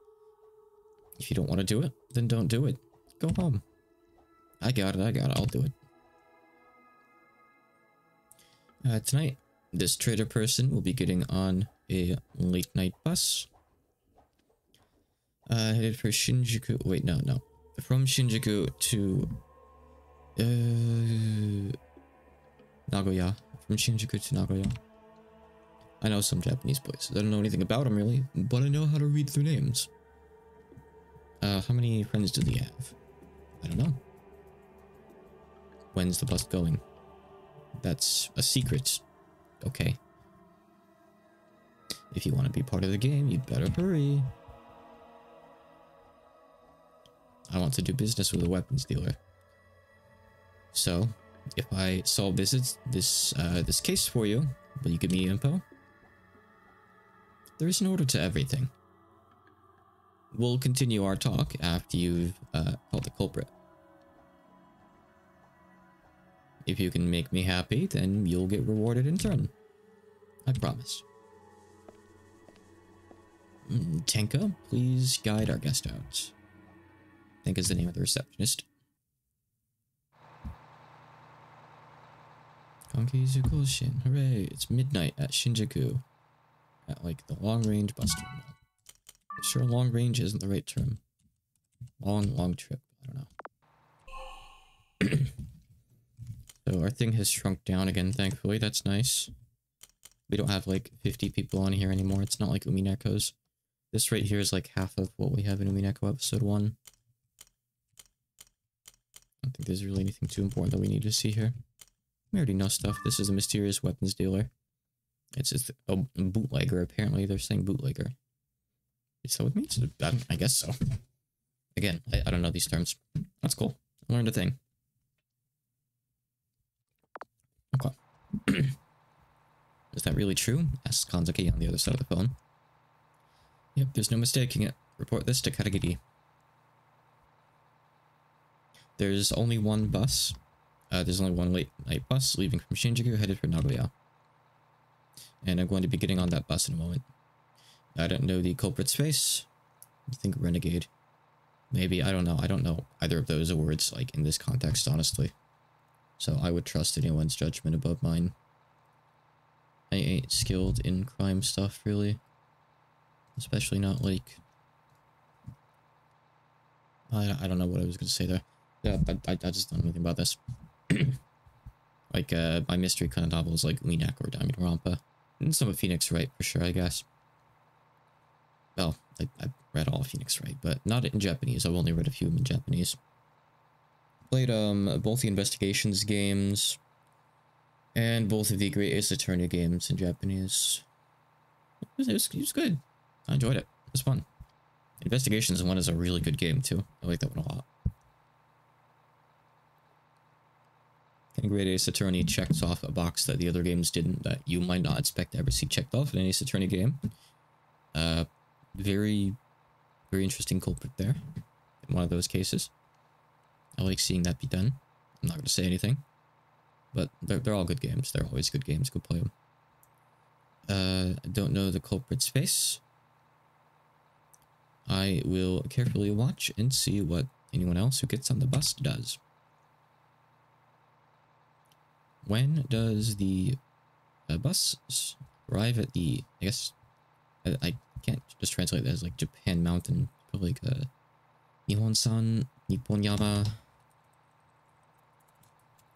If you don't want to do it, then don't do it. Go home. I got it, I'll do it. Tonight, this trader person will be getting on a late night bus. Headed for Shinjuku. Wait, no. From Shinjuku to Nagoya. From Shinjuku to Nagoya. I know some Japanese places. I don't know anything about them really, but I know how to read their names. How many friends do they have? I don't know. When's the bus going? That's a secret. Okay. If you want to be part of the game, you'd better hurry. I want to do business with a weapons dealer. So, if I solve this case for you, will you give me info? There is an order to everything. we'll continue our talk after you've called the culprit. If you can make me happy, then you'll get rewarded in turn. I promise. Tenka, please guide our guest out. Tenka's the name of the receptionist. Konkizu Koshin, hooray, it's midnight at Shinjuku. At like the long-range bus terminal. Sure, long range isn't the right term. Long trip, I don't know. So our thing has shrunk down again, thankfully, that's nice. We don't have like 50 people on here anymore, it's not like Umineko's. This right here is like half of what we have in Umineko episode 1. I don't think there's really anything too important that we need to see here. We already know stuff. This is a mysterious weapons dealer. It's just a bootlegger, apparently. They're saying bootlegger. Is that what it means? I guess so. Again, I don't know these terms. That's cool. I learned a thing. Okay. Is that really true? Asks Kanzaki on the other side of the phone. Yep, there's no mistaking it. Report this to Karagiri. There's only one bus. There's only one late night bus leaving from Shinjuku headed for Nagoya. And I'm going to be getting on that bus in a moment. I don't know the culprit's face. I think renegade. Maybe, I don't know. I don't know either of those words, like, in this context, honestly. So I would trust anyone's judgment above mine. I ain't skilled in crime stuff, really. Especially not, like... I don't know what I was going to say there. Yeah, I just don't know anything about this. Like, my mystery kind of novels like Umineko or Diamond Rampa. And some of Phoenix Wright, for sure, I guess. Well, I've read all of Phoenix Wright, but not in Japanese. I've only read a few in Japanese. Played, both the Investigations games, and both of the Great Ace Attorney games in Japanese. It was good. I enjoyed it. It was fun. Investigations 1 is a really good game, too. I like that one a lot. And Great Ace Attorney checks off a box that the other games didn't, that you might not expect to ever see checked off in an Ace Attorney game. Very interesting culprit there in one of those cases. I like seeing that be done. I'm not going to say anything, but they're all good games. They're always good games. Go play them. I don't know the culprit's face. I will carefully watch and see what anyone else who gets on the bus does. When does the bus arrive at the, I guess, I can't just translate that as like Japan Mountain, probably like Nihon-san, Nippon-yama.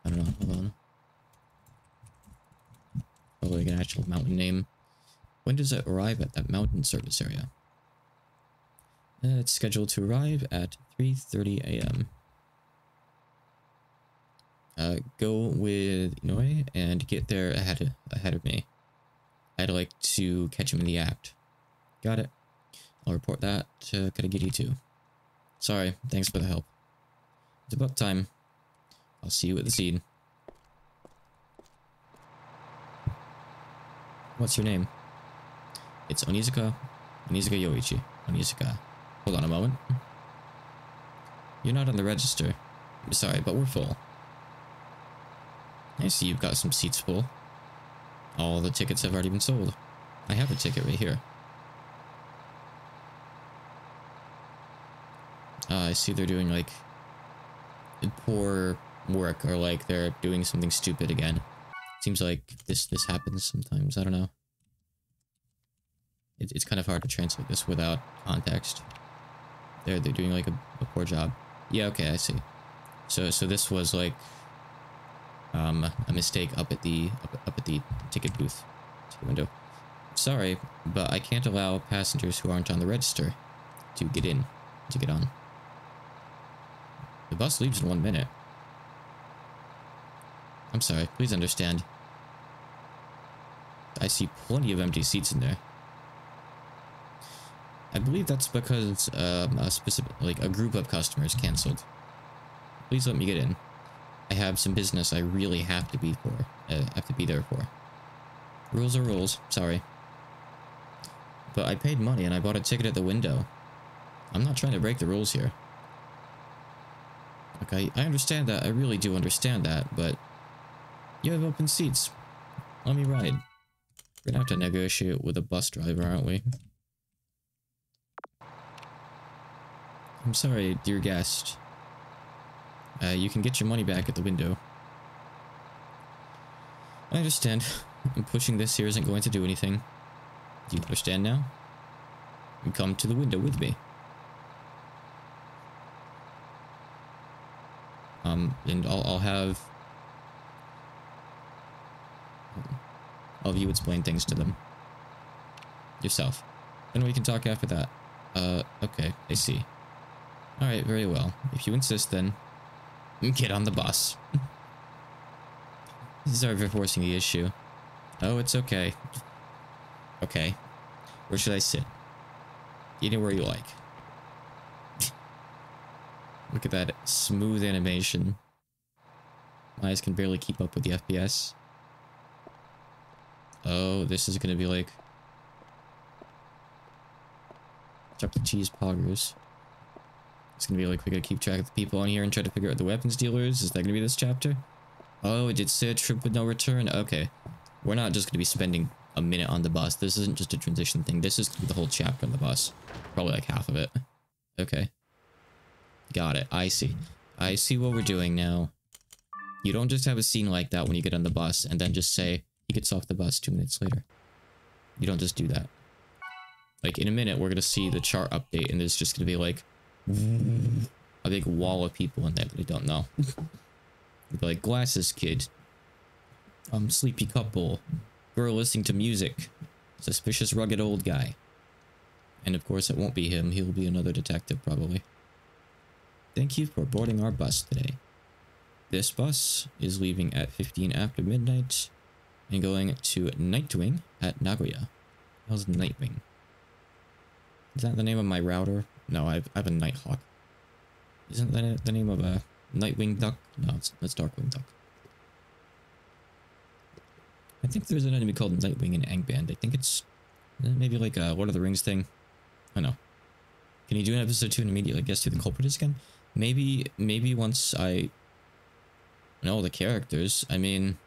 I don't know, hold on. Probably like an actual mountain name. When does it arrive at that mountain service area? It's scheduled to arrive at 3:30 a.m. Go with Inoue and get there ahead of me. I'd like to catch him in the act. Got it. I'll report that to Karagiri too. Sorry, thanks for the help. It's about time. I'll see you at the scene. What's your name? It's Onizuka Yoichi. Onizuka. Hold on a moment. You're not on the register. I'm sorry, but we're full. I see you've got some seats full. All the tickets have already been sold. I have a ticket right here. I see they're doing like poor work, or like they're doing something stupid again. Seems like this happens sometimes. I don't know. It's kind of hard to translate this without context. They're doing like a poor job. Yeah, okay, I see. So this was like a mistake up at the ticket booth, ticket window. Sorry, but I can't allow passengers who aren't on the register to get on. The bus leaves in 1 minute. I'm sorry, please understand. I see plenty of empty seats in there. I believe that's because a group of customers canceled. Please let me get in. I have some business I really have to be there for. Rules are rules, sorry. But I paid money and I bought a ticket at the window. I'm not trying to break the rules here. Okay, I understand that. I really do understand that, but you have open seats. Let me ride. We're gonna have to negotiate with a bus driver, aren't we? I'm sorry, dear guest. You can get your money back at the window. I understand. Pushing this here isn't going to do anything. Do you understand now? You come to the window with me. And I'll have you explain things to them. Yourself. Then we can talk after that. Okay, I see. Alright, very well. If you insist, then get on the bus. Sorry for forcing the issue. Oh, it's okay. Okay. Where should I sit? Anywhere you like. Look at that smooth animation. My eyes can barely keep up with the FPS. Oh, this is gonna be like Chuck E. Cheese poggers. It's gonna be like we gotta keep track of the people on here and try to figure out the weapons dealers. Is that gonna be this chapter? Oh, it did say a trip with no return. Okay. We're not just gonna be spending a minute on the bus. This isn't just a transition thing. This is the whole chapter on the bus. Probably like half of it. Okay. Got it. I see. I see what we're doing now. You don't just have a scene like that when you get on the bus and then just say he gets off the bus 2 minutes later. You don't just do that. Like, in a minute, we're gonna see the chart update and there's just gonna be like a big wall of people in there that we don't know. It'll be like, glasses kid. Sleepy couple. Girl listening to music. Suspicious rugged old guy. And of course, it won't be him. He'll be another detective, probably. Thank you for boarding our bus today. This bus is leaving at 15 after midnight and going to Nightwing at Nagoya. How's Nightwing? Is that the name of my router? No, I have a Nighthawk. Isn't that the name of a Nightwing duck? No, it's Darkwing duck. I think there's an enemy called Nightwing in Angband. I think it's maybe like a Lord of the Rings thing. I don't know. Can you do an episode 2 and immediately guess who the culprit is again? Maybe once I know the characters. I mean...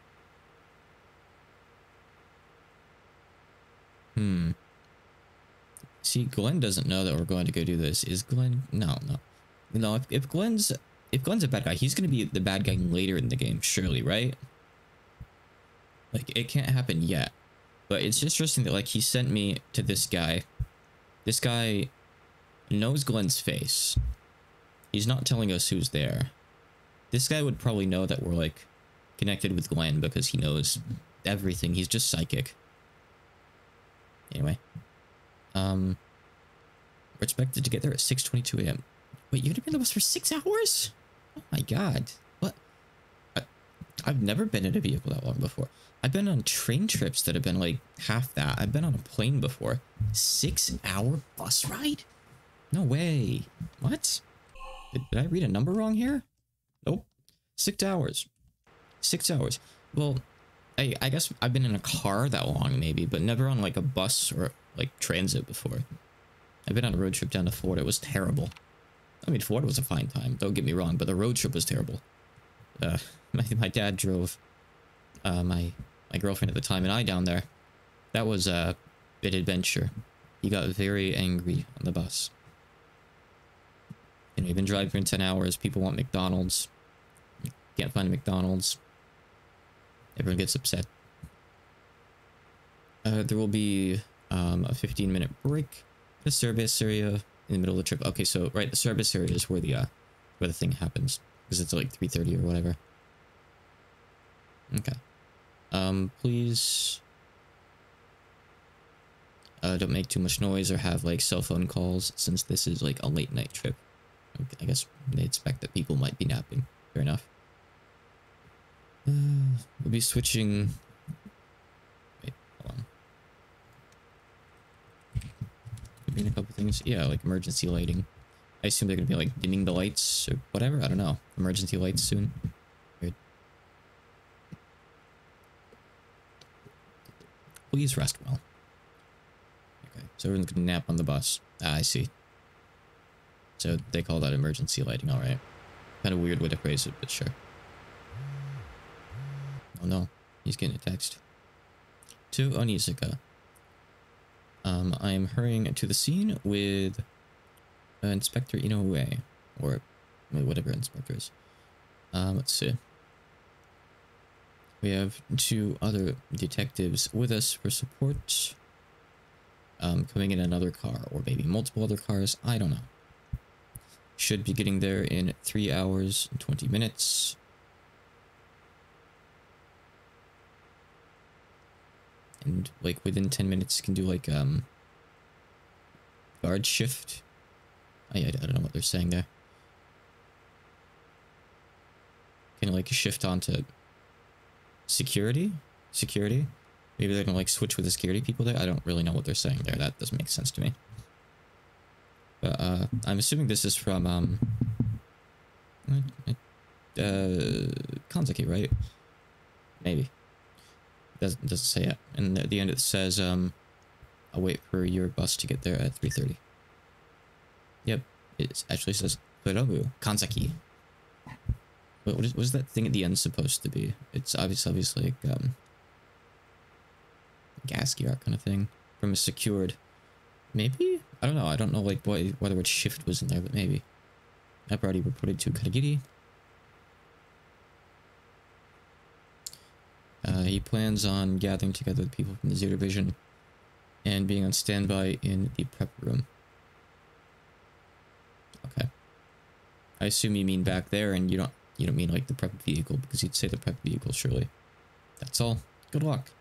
See, Glenn doesn't know that we're going to go do this. Is Glenn? No. No, if Glenn's a bad guy, he's going to be the bad guy later in the game, surely, right? Like, it can't happen yet. But it's interesting that, like, he sent me to this guy. This guy knows Glenn's face. He's not telling us who's there. This guy would probably know that we're, like, connected with Glenn because he knows everything. He's just psychic. Anyway. We're expected to get there at 6:22 a.m. Wait, you're gonna be on the bus for 6 hours? Oh my god. What? I've never been in a vehicle that long before. I've been on train trips that have been like half that. I've been on a plane before. 6-hour bus ride? No way. What? Did I read a number wrong here? Nope. 6 hours. 6 hours. Well, I guess I've been in a car that long maybe, but never on like a bus or like transit before. I've been on a road trip down to Florida. It was terrible. I mean, Florida was a fine time. Don't get me wrong, but the road trip was terrible. My dad drove my girlfriend at the time and I down there. That was a bit adventure. He got very angry on the bus. And we've been driving for 10 hours. People want McDonald's. Can't find a McDonald's. Everyone gets upset. There will be a 15-minute break. The service area in the middle of the trip. Okay, so right, the service area is where the thing happens because it's like 3:30 or whatever. Okay. Please don't make too much noise or have like cell phone calls since this is like a late night trip. Okay, I guess they expect that people might be napping. Fair enough. We'll be switching. Wait, hold on. Could be a couple things. Yeah, like emergency lighting. I assume they're gonna be like dimming the lights or whatever. I don't know. Emergency lights soon. Weird. Please rest well. Okay, so everyone's gonna nap on the bus. Ah, I see. So they call that emergency lighting, alright. Kind of weird way to phrase it, but sure. Oh no, he's getting a text. To Onizuka. I am hurrying to the scene with Inspector Inoue, or whatever Inspector is. Let's see. We have 2 other detectives with us for support. Coming in another car, or maybe multiple other cars, I don't know. Should be getting there in 3 hours and 20 minutes. And like within 10 minutes can do like guard shift. I don't know what they're saying there. Can like shift onto security? Maybe they're gonna like switch with the security people there. I don't really know what they're saying there. That doesn't make sense to me. But I'm assuming this is from Kanzaki, right? Maybe. Doesn't say it. And at the end it says I'll wait for your bus to get there at 3:30. Yep, it actually says Furobu Kanzaki. What is that thing at the end supposed to be? It's obviously like gas gear kind of thing from a secured. Maybe? I don't know. I don't know like why the word shift was in there, but maybe. I've already reported to Kadagiri. He plans on gathering together the people from the Zero Division and being on standby in the prep room. Okay. I assume you mean back there, and you don't mean like the prep vehicle, because you'd say the prep vehicle surely. That's all. Good luck.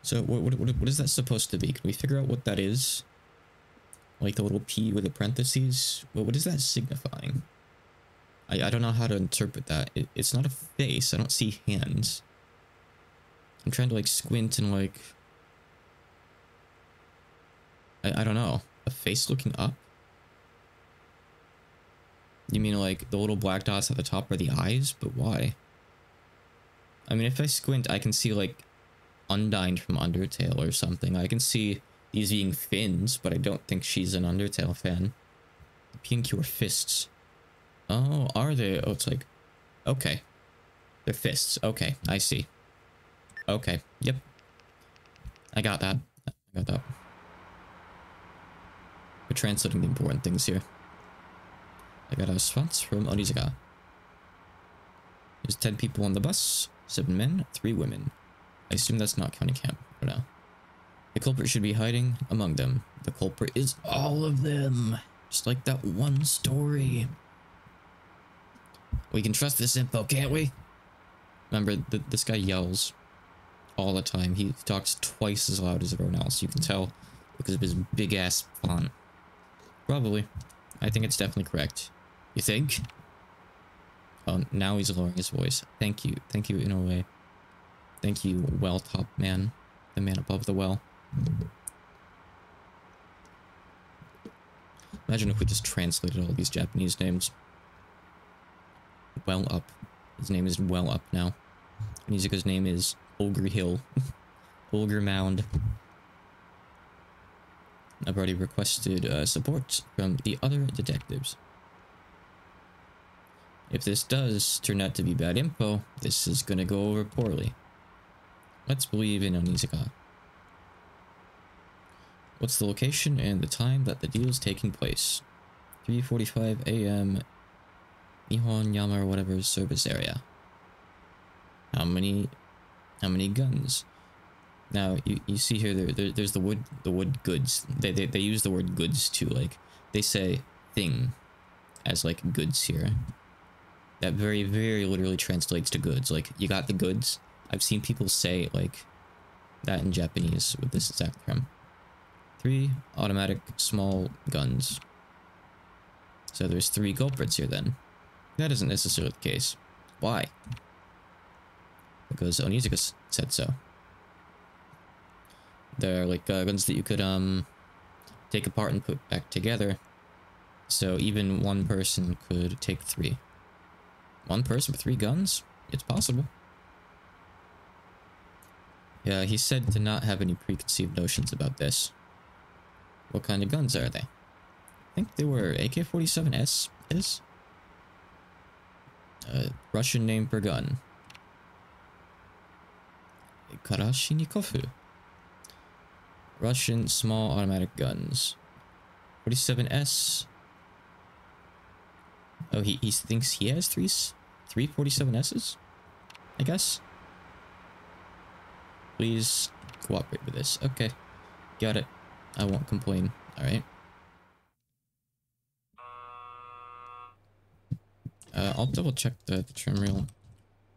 So what is that supposed to be? Can we figure out what that is? Like the little P with the parentheses? What is that signifying? I don't know how to interpret that. It's not a face. I don't see hands. I'm trying to like squint and like... I don't know. A face looking up? You mean like the little black dots at the top are the eyes? But why? I mean, if I squint, I can see like Undyne from Undertale or something. I can see these being fins, but I don't think she's an Undertale fan. The P and Q are fists. Oh, are they? Oh, it's like... Okay. They're fists. Okay, I see. Okay, yep. I got that. We're translating the important things here. I got a response from Onizuka. There's 10 people on the bus, 7 men, 3 women. I assume that's not counting camp for now. The culprit should be hiding among them. The culprit is all of them. Just like that one story. We can trust this info, can't we? Remember, this guy yells all the time. He talks twice as loud as everyone else. You can tell because of his big ass font. Probably. I think it's definitely correct. You think? Oh, now he's lowering his voice. Thank you. Thank you in a way. Thank you, well top man. The man above the well. Imagine if we just translated all these Japanese names. Well Up. His name is Well Up now. Onizuka's name is Ogre Hill. Ogre Mound. I've already requested support from the other detectives. If this does turn out to be bad info, this is gonna go over poorly. Let's believe in Onizuka. What's the location and the time that the deal is taking place? 3:45 a.m. Nihon Yama or whatever service area. How many guns? Now you see here there's the wood goods. They use the word goods to like they say thing as like goods here. That very literally translates to goods. Like you got the goods. I've seen people say like that in Japanese with this exact term. 3 automatic small guns. So there's 3 culprits here then. That isn't necessarily the case. Why? Because Onizuka said so. They're like guns that you could take apart and put back together. So even one person could take 3. One person with 3 guns? It's possible. Yeah, he said to not have any preconceived notions about this. What kind of guns are they? think they were AK-47S is? Russian name per gun. Kalashnikov. Russian small automatic guns. 47S. Oh, he thinks he has three 47Ss? I guess. Please cooperate with this. Okay. Got it. I won't complain. Alright. I'll double check the trim reel.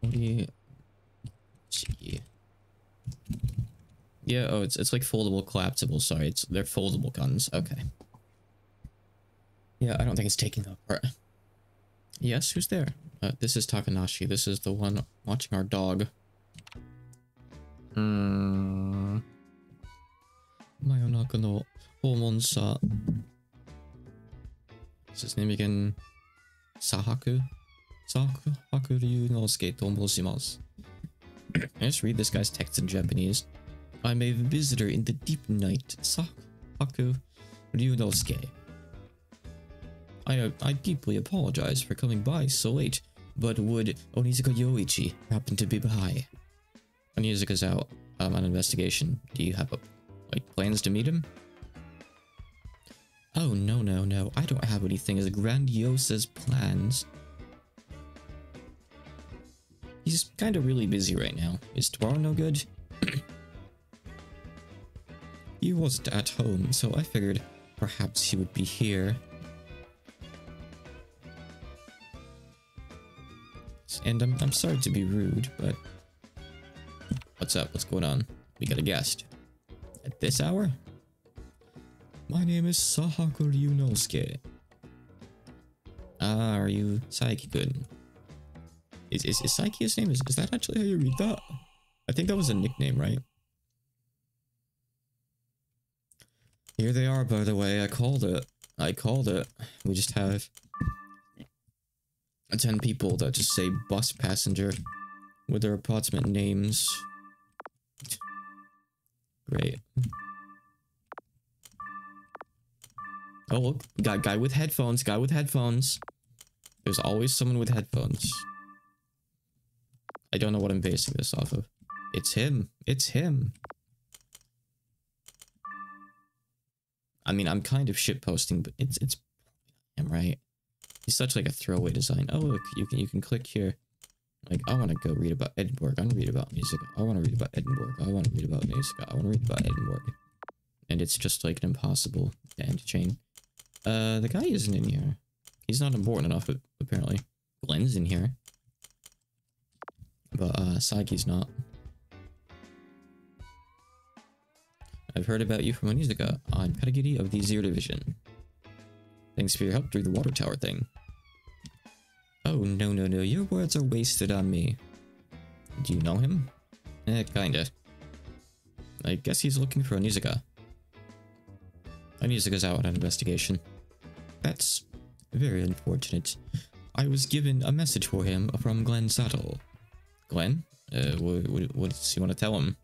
What do you see? Yeah, oh, it's like foldable, collapsible. Sorry, they're foldable guns. Okay. Yeah, I don't think it's taking that apart. Yes, who's there? This is Takanashi. This is the one watching our dog. Mayonaka no Homonsa. What's his name again? Sahaku Ryunosuke to moshimasu. I just read this guy's text in Japanese. I'm a visitor in the deep night. Sahaku Ryunosuke. I deeply apologize for coming by so late, but would Onizuka Yoichi happen to be by? Onizuka's out on investigation. Do you have plans to meet him? Oh, no. I don't have anything as grandiose as plans. He's kind of really busy right now. Is tomorrow no good? He wasn't at home, so I figured perhaps he would be here. And I'm sorry to be rude, but... What's up? What's going on? We got a guest. At this hour? My name is Sahaku Ryunosuke. Ah, are you Saiki-kun? Is Saiki his name? Is that actually how you read that? I think that was a nickname, right? Here they are, by the way. I called it. We just have 10 people that just say bus passenger with their approximate names. Great. Oh, look. Guy with headphones. There's always someone with headphones. I don't know what I'm basing this off of. It's him. I mean, I'm kind of shitposting, but it's him, right? He's such like a throwaway design. Oh, look, you can click here. Like, I want to go read about Edinburgh. I want to read about music. I want to read about Edinburgh. I want to read about music. I want to read about Edinburgh. And it's just like an impossible end chain. The guy isn't in here. He's not important enough, apparently. Glenn's in here. But, Saiki's not. I've heard about you from Onizuka. I'm Katagiri of the Zero Division. Thanks for your help through the water tower thing. Oh, no. Your words are wasted on me. Do you know him? Kinda. I guess he's looking for Onizuka. Onizuka's out on investigation. That's very unfortunate. I was given a message for him from Glenn Saddle. Glenn? What does he want to tell him?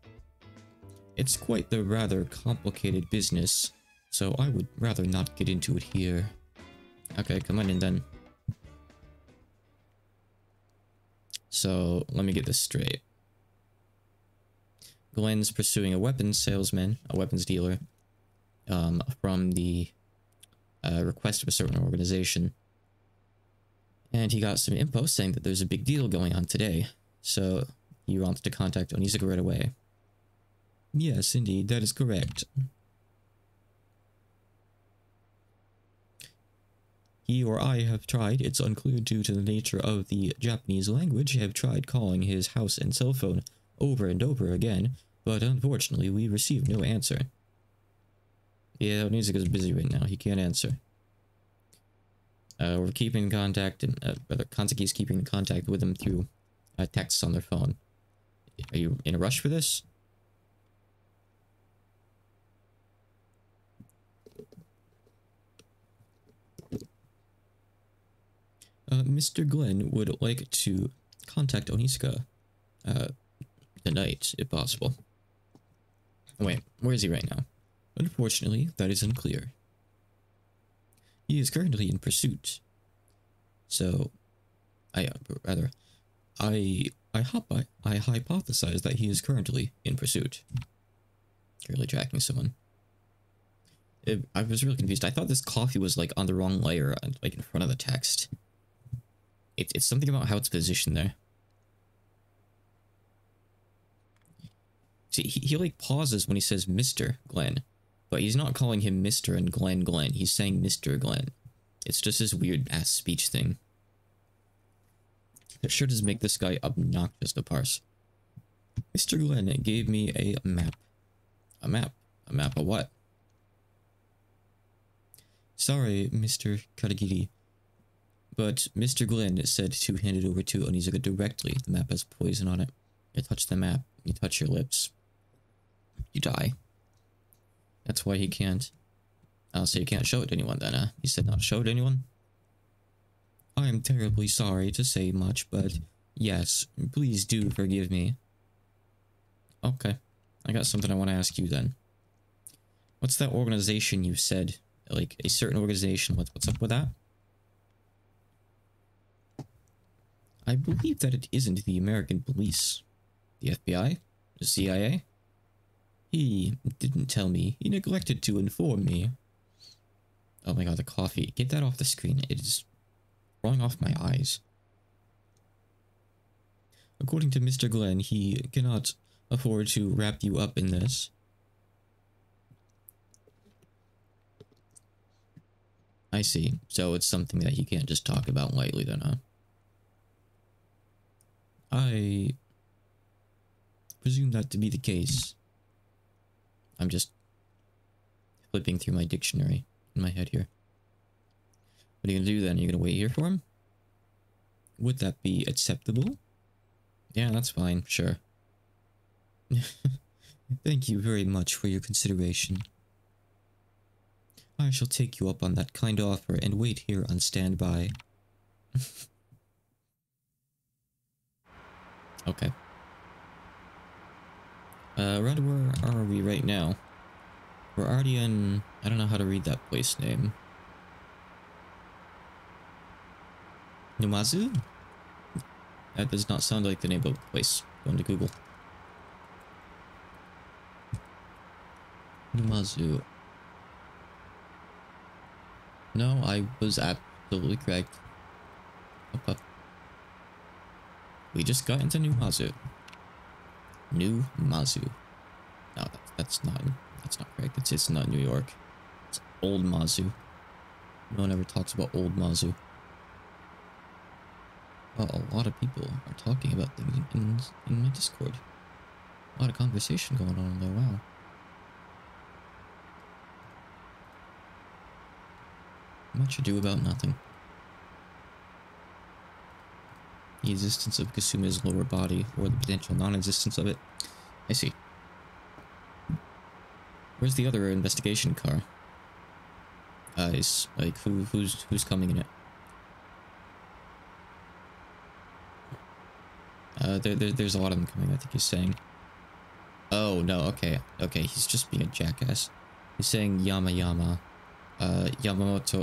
It's quite the rather complicated business, so I would rather not get into it here. Okay, come on in then. So, let me get this straight. Glenn's pursuing a weapons salesman, a weapons dealer, from the request of a certain organization. And he got some info saying that there's a big deal going on today, so he wants to contact Onizuka right away. Yes, indeed, that is correct. He or I have tried, it's unclear due to the nature of the Japanese language, have tried calling his house and cell phone over and over again, but unfortunately we received no answer. Yeah, Onizuka's busy right now, he can't answer. We're keeping in contact, and rather, Kanzaki's keeping in contact with him through texts on their phone. Are you in a rush for this? Mr. Glenn would like to contact Onizuka tonight, if possible. Wait, where is he right now? Unfortunately, that is unclear. He is currently in pursuit. So, I hypothesize that he is currently in pursuit. Currently tracking someone. I was really confused. I thought this coffee was like on the wrong layer, like in front of the text. It's something about how it's positioned there. See, he like pauses when he says Mr. Glenn, but he's not calling him Mr. and Glenn Glenn. He's saying Mr. Glenn. It's just this weird ass speech thing. It sure does make this guy obnoxious to parse. Mr. Glenn gave me a map. A map? A map of what? Sorry, Mr. Karagiri, but Mr. Glenn said to hand it over to Onizuka directly. The map has poison on it. You touch the map, you touch your lips, you die. That's why he can't. I'll say you can't show it to anyone then, huh? He said not show it to anyone? I am terribly sorry to say much, but yes, please do forgive me. Okay, I got something I want to ask you then. What's that organization you said? Like, a certain organization, what's up with that? I believe that it isn't the American police. The FBI? The CIA? He didn't tell me. He neglected to inform me. Oh my god, the coffee. Get that off the screen. It is rolling off my eyes. According to Mr. Glenn, he cannot afford to wrap you up in this. I see. So it's something that he can't just talk about lightly then, huh? I presume that to be the case. I'm just flipping through my dictionary in my head here. What are you gonna do then? Are you gonna wait here for him? Would that be acceptable? Yeah, that's fine, sure. Thank you very much for your consideration. I shall take you up on that kind offer and wait here on standby. Okay. Around where are we right now? We're already in... I don't know how to read that place name. Numazu? That does not sound like the name of a place. Going to Google. Numazu. No, I was absolutely correct. Up. We just got into New Mazu. New Mazu. No, that's not correct. It's not New York. It's Old Mazu. No one ever talks about Old Mazu. Well, a lot of people are talking about things in my Discord. A lot of conversation going on there. Wow. Much ado about nothing. The existence of Kasuma's lower body, or the potential non-existence of it. I see. Where's the other investigation car? Is like who's coming in it? There's a lot of them coming. I think he's saying. Oh no, okay, he's just being a jackass. He's saying Yamamoto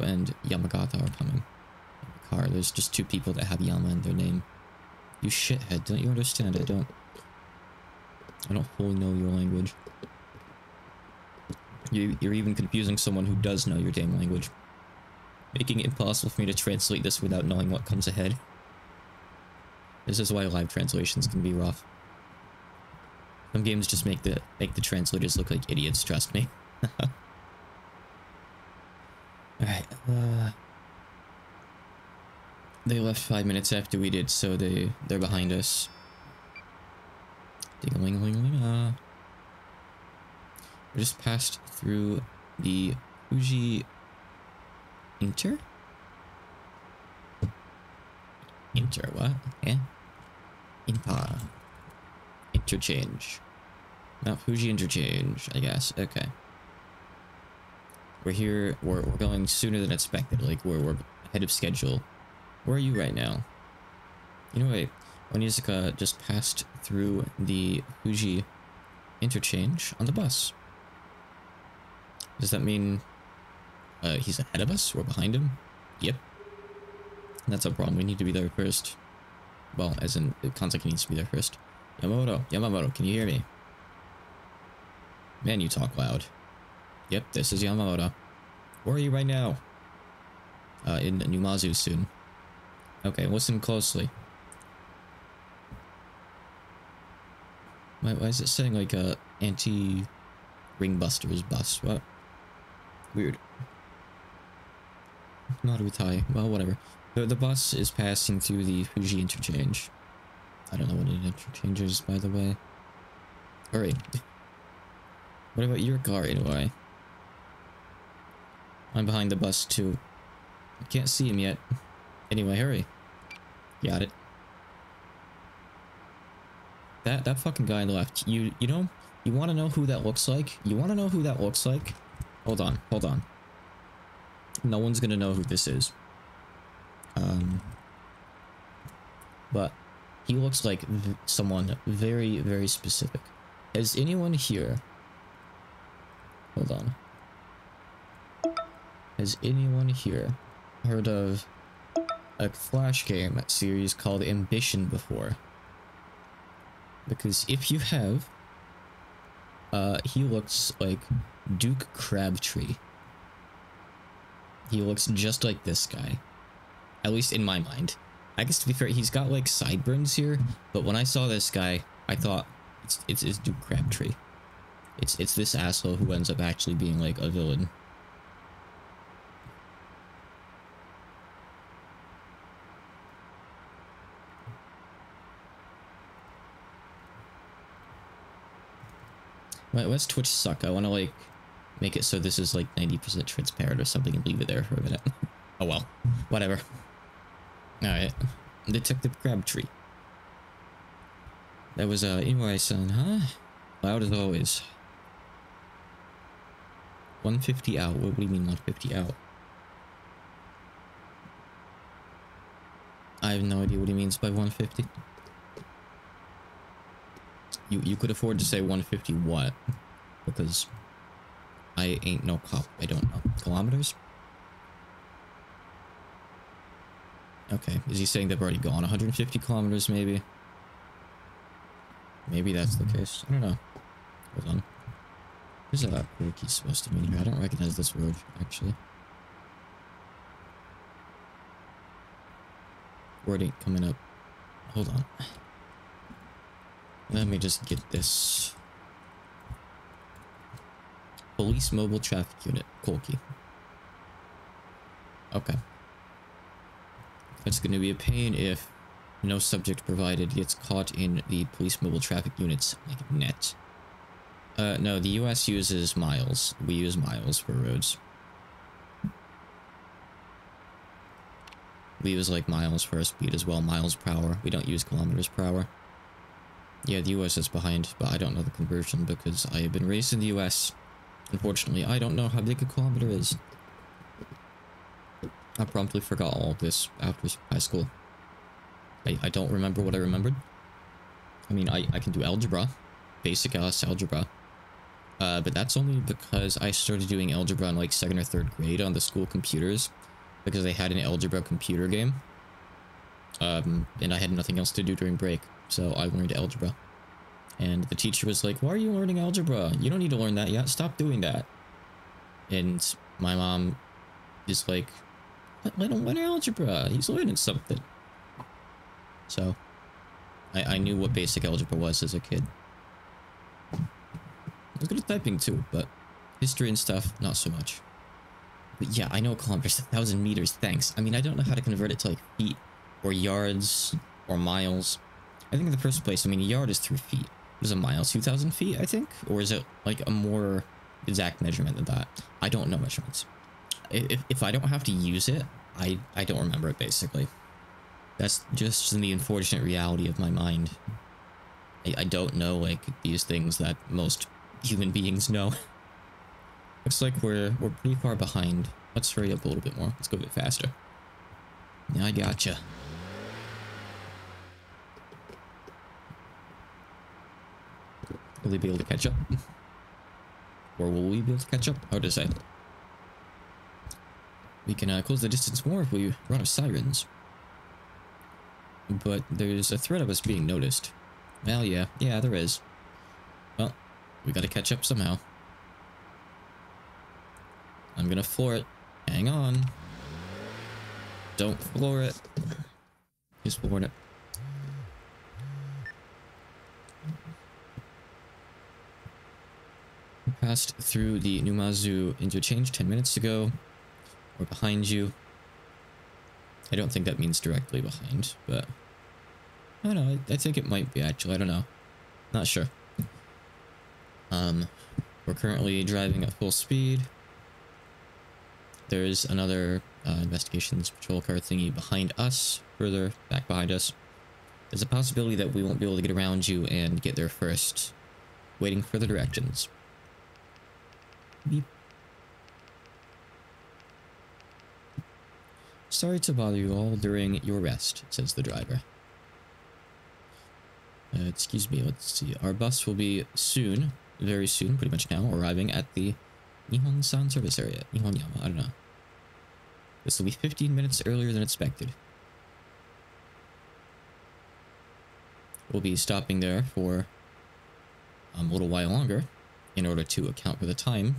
and Yamagata are coming in the car. There's just two people that have Yama in their name. You shithead, don't you understand? I don't fully know your language. You're even confusing someone who does know your damn language. Making it impossible for me to translate this without knowing what comes ahead. This is why live translations can be rough. Some games just make the translators look like idiots, trust me. Alright, they left 5 minutes after we did, so they're behind us. Ding-a-ling-a-ling-a-ling. We just passed through the Fuji Inter? Inter, what? Yeah? Interchange. Not Fuji Interchange, I guess. Okay. We're here, we're going sooner than expected, like we're ahead of schedule. Where are you right now? You know, wait, Onizuka just passed through the Fuji Interchange on the bus. Does that mean He's ahead of us? We're behind him? Yep. That's a problem. We need to be there first. Well, as in, Kanzaki needs to be there first. Yamamoto, can you hear me? Man, you talk loud. Yep, this is Yamamoto. Where are you right now? In Numazu soon. Okay, listen closely. Why is it saying like a anti-ringbusters bus? What? Weird. Marutai. Well, whatever. The bus is passing through the Fuji interchange. I don't know what an interchange is, by the way. Hurry. What about your car, anyway? I'm behind the bus, too. I can't see him yet. Anyway, hurry. Got it. That fucking guy on the left. You know, you want to know who that looks like? You want to know who that looks like? Hold on. No one's gonna know who this is. But he looks like someone very, very specific. Has anyone here... Hold on. Has anyone here heard of a Flash game series called Ambition before? Because if you have, he looks like Duke Crabtree. He looks just like this guy. At least in my mind. I guess to be fair, he's got like sideburns here, but when I saw this guy, I thought it's Duke Crabtree. It's this asshole who ends up actually being like a villain. Why does Twitch suck? I want to like make it so this is like 90% transparent or something and leave it there for a minute. Oh well, whatever. Alright, Detective Crabtree. That was anyway, son, huh? Loud as always. 150 out. What do you mean 150 out? I have no idea what he means by 150. You could afford to say 150 what? Because I ain't no cop. I don't know. Kilometers? Okay, is he saying they've already gone 150 kilometers maybe? Maybe that's the case. I don't know. Hold on. Where's that word he's supposed to mean here? I don't recognize this word, actually. Word ain't coming up. Hold on. Let me just get this. Police Mobile Traffic Unit. Kolki. Okay. That's going to be a pain if no subject provided gets caught in the Police Mobile Traffic Unit's like net. No, the US uses miles. We use miles for roads. We use like miles for our speed as well, miles per hour. We don't use kilometers per hour. Yeah, the US is behind, but I don't know the conversion because I have been raised in the US. Unfortunately, I don't know how big a kilometer is. I promptly forgot all of this after high school. I don't remember what I remembered. I mean, I can do algebra. Basic ass algebra. But that's only because I started doing algebra in like 2nd or 3rd grade on the school computers. Because they had an algebra computer game. And I had nothing else to do during break. So I learned algebra. And the teacher was like, why are you learning algebra? You don't need to learn that yet. Stop doing that. And my mom is like, let him learn algebra. He's learning something. So I knew what basic algebra was as a kid. I was good at typing too, but history and stuff, not so much. But yeah, I know kilometers, 1,000 meters, thanks. I mean, I don't know how to convert it to like feet or yards or miles. I think in the first place, I mean, a yard is 3 feet. What is a mile? 2,000 feet, I think? Or is it like a more exact measurement than that? I don't know measurements. If I don't have to use it, I don't remember it, basically. That's just the unfortunate reality of my mind. I don't know, like, these things that most human beings know. Looks like we're pretty far behind. Let's hurry up a little bit more. Let's go a bit faster. Yeah, I gotcha. Will we be able to catch up? Or will we be able to catch up? Hard to say. We can close the distance more if we run out of sirens. But there's a threat of us being noticed. Well, yeah, there is. Well, we gotta catch up somehow. I'm gonna floor it. Hang on. Don't floor it. He's flooring it. We passed through the Numazu interchange 10 minutes ago. We're behind you. I don't think that means directly behind, but I don't know. I think it might be actually. I don't know. Not sure. We're currently driving at full speed. There's another investigations patrol car thingy behind us, further back behind us. There's a possibility that we won't be able to get around you and get there first. Waiting for the directions. Beep. Sorry to bother you all during your rest, says the driver. Excuse me, let's see. Our bus will be soon, very soon, pretty much now, arriving at the Nihon-san service area. Nihonyama, I don't know. This will be 15 minutes earlier than expected. We'll be stopping there for a little while longer in order to account for the time.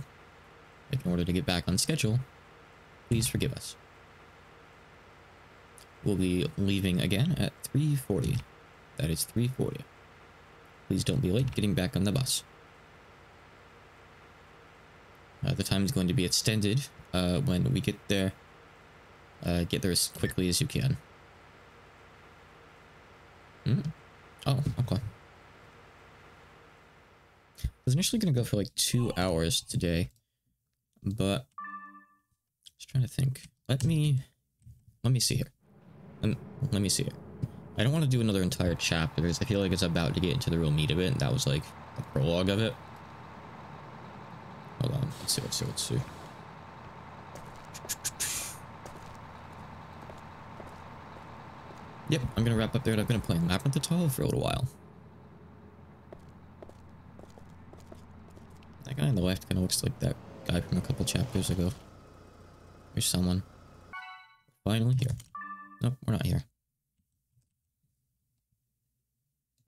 Like, in order to get back on schedule, please forgive us. We'll be leaving again at 3:40. That is 3:40. Please don't be late getting back on the bus. The time is going to be extended when we get there. Get there as quickly as you can. Oh, okay. I was initially going to go for like 2 hours today, but just trying to think. Let me see here. Let me see here. I don't want to do another entire chapter because I feel like it's about to get into the real meat of it, and that was like the prologue of it. Hold on. Let's see. Yep, I'm gonna wrap up there and I'm gonna play Labyrinth of Tull for a little while. That guy on the left kind of looks like that guy from a couple chapters ago. There's someone. Finally here. Nope, we're not here.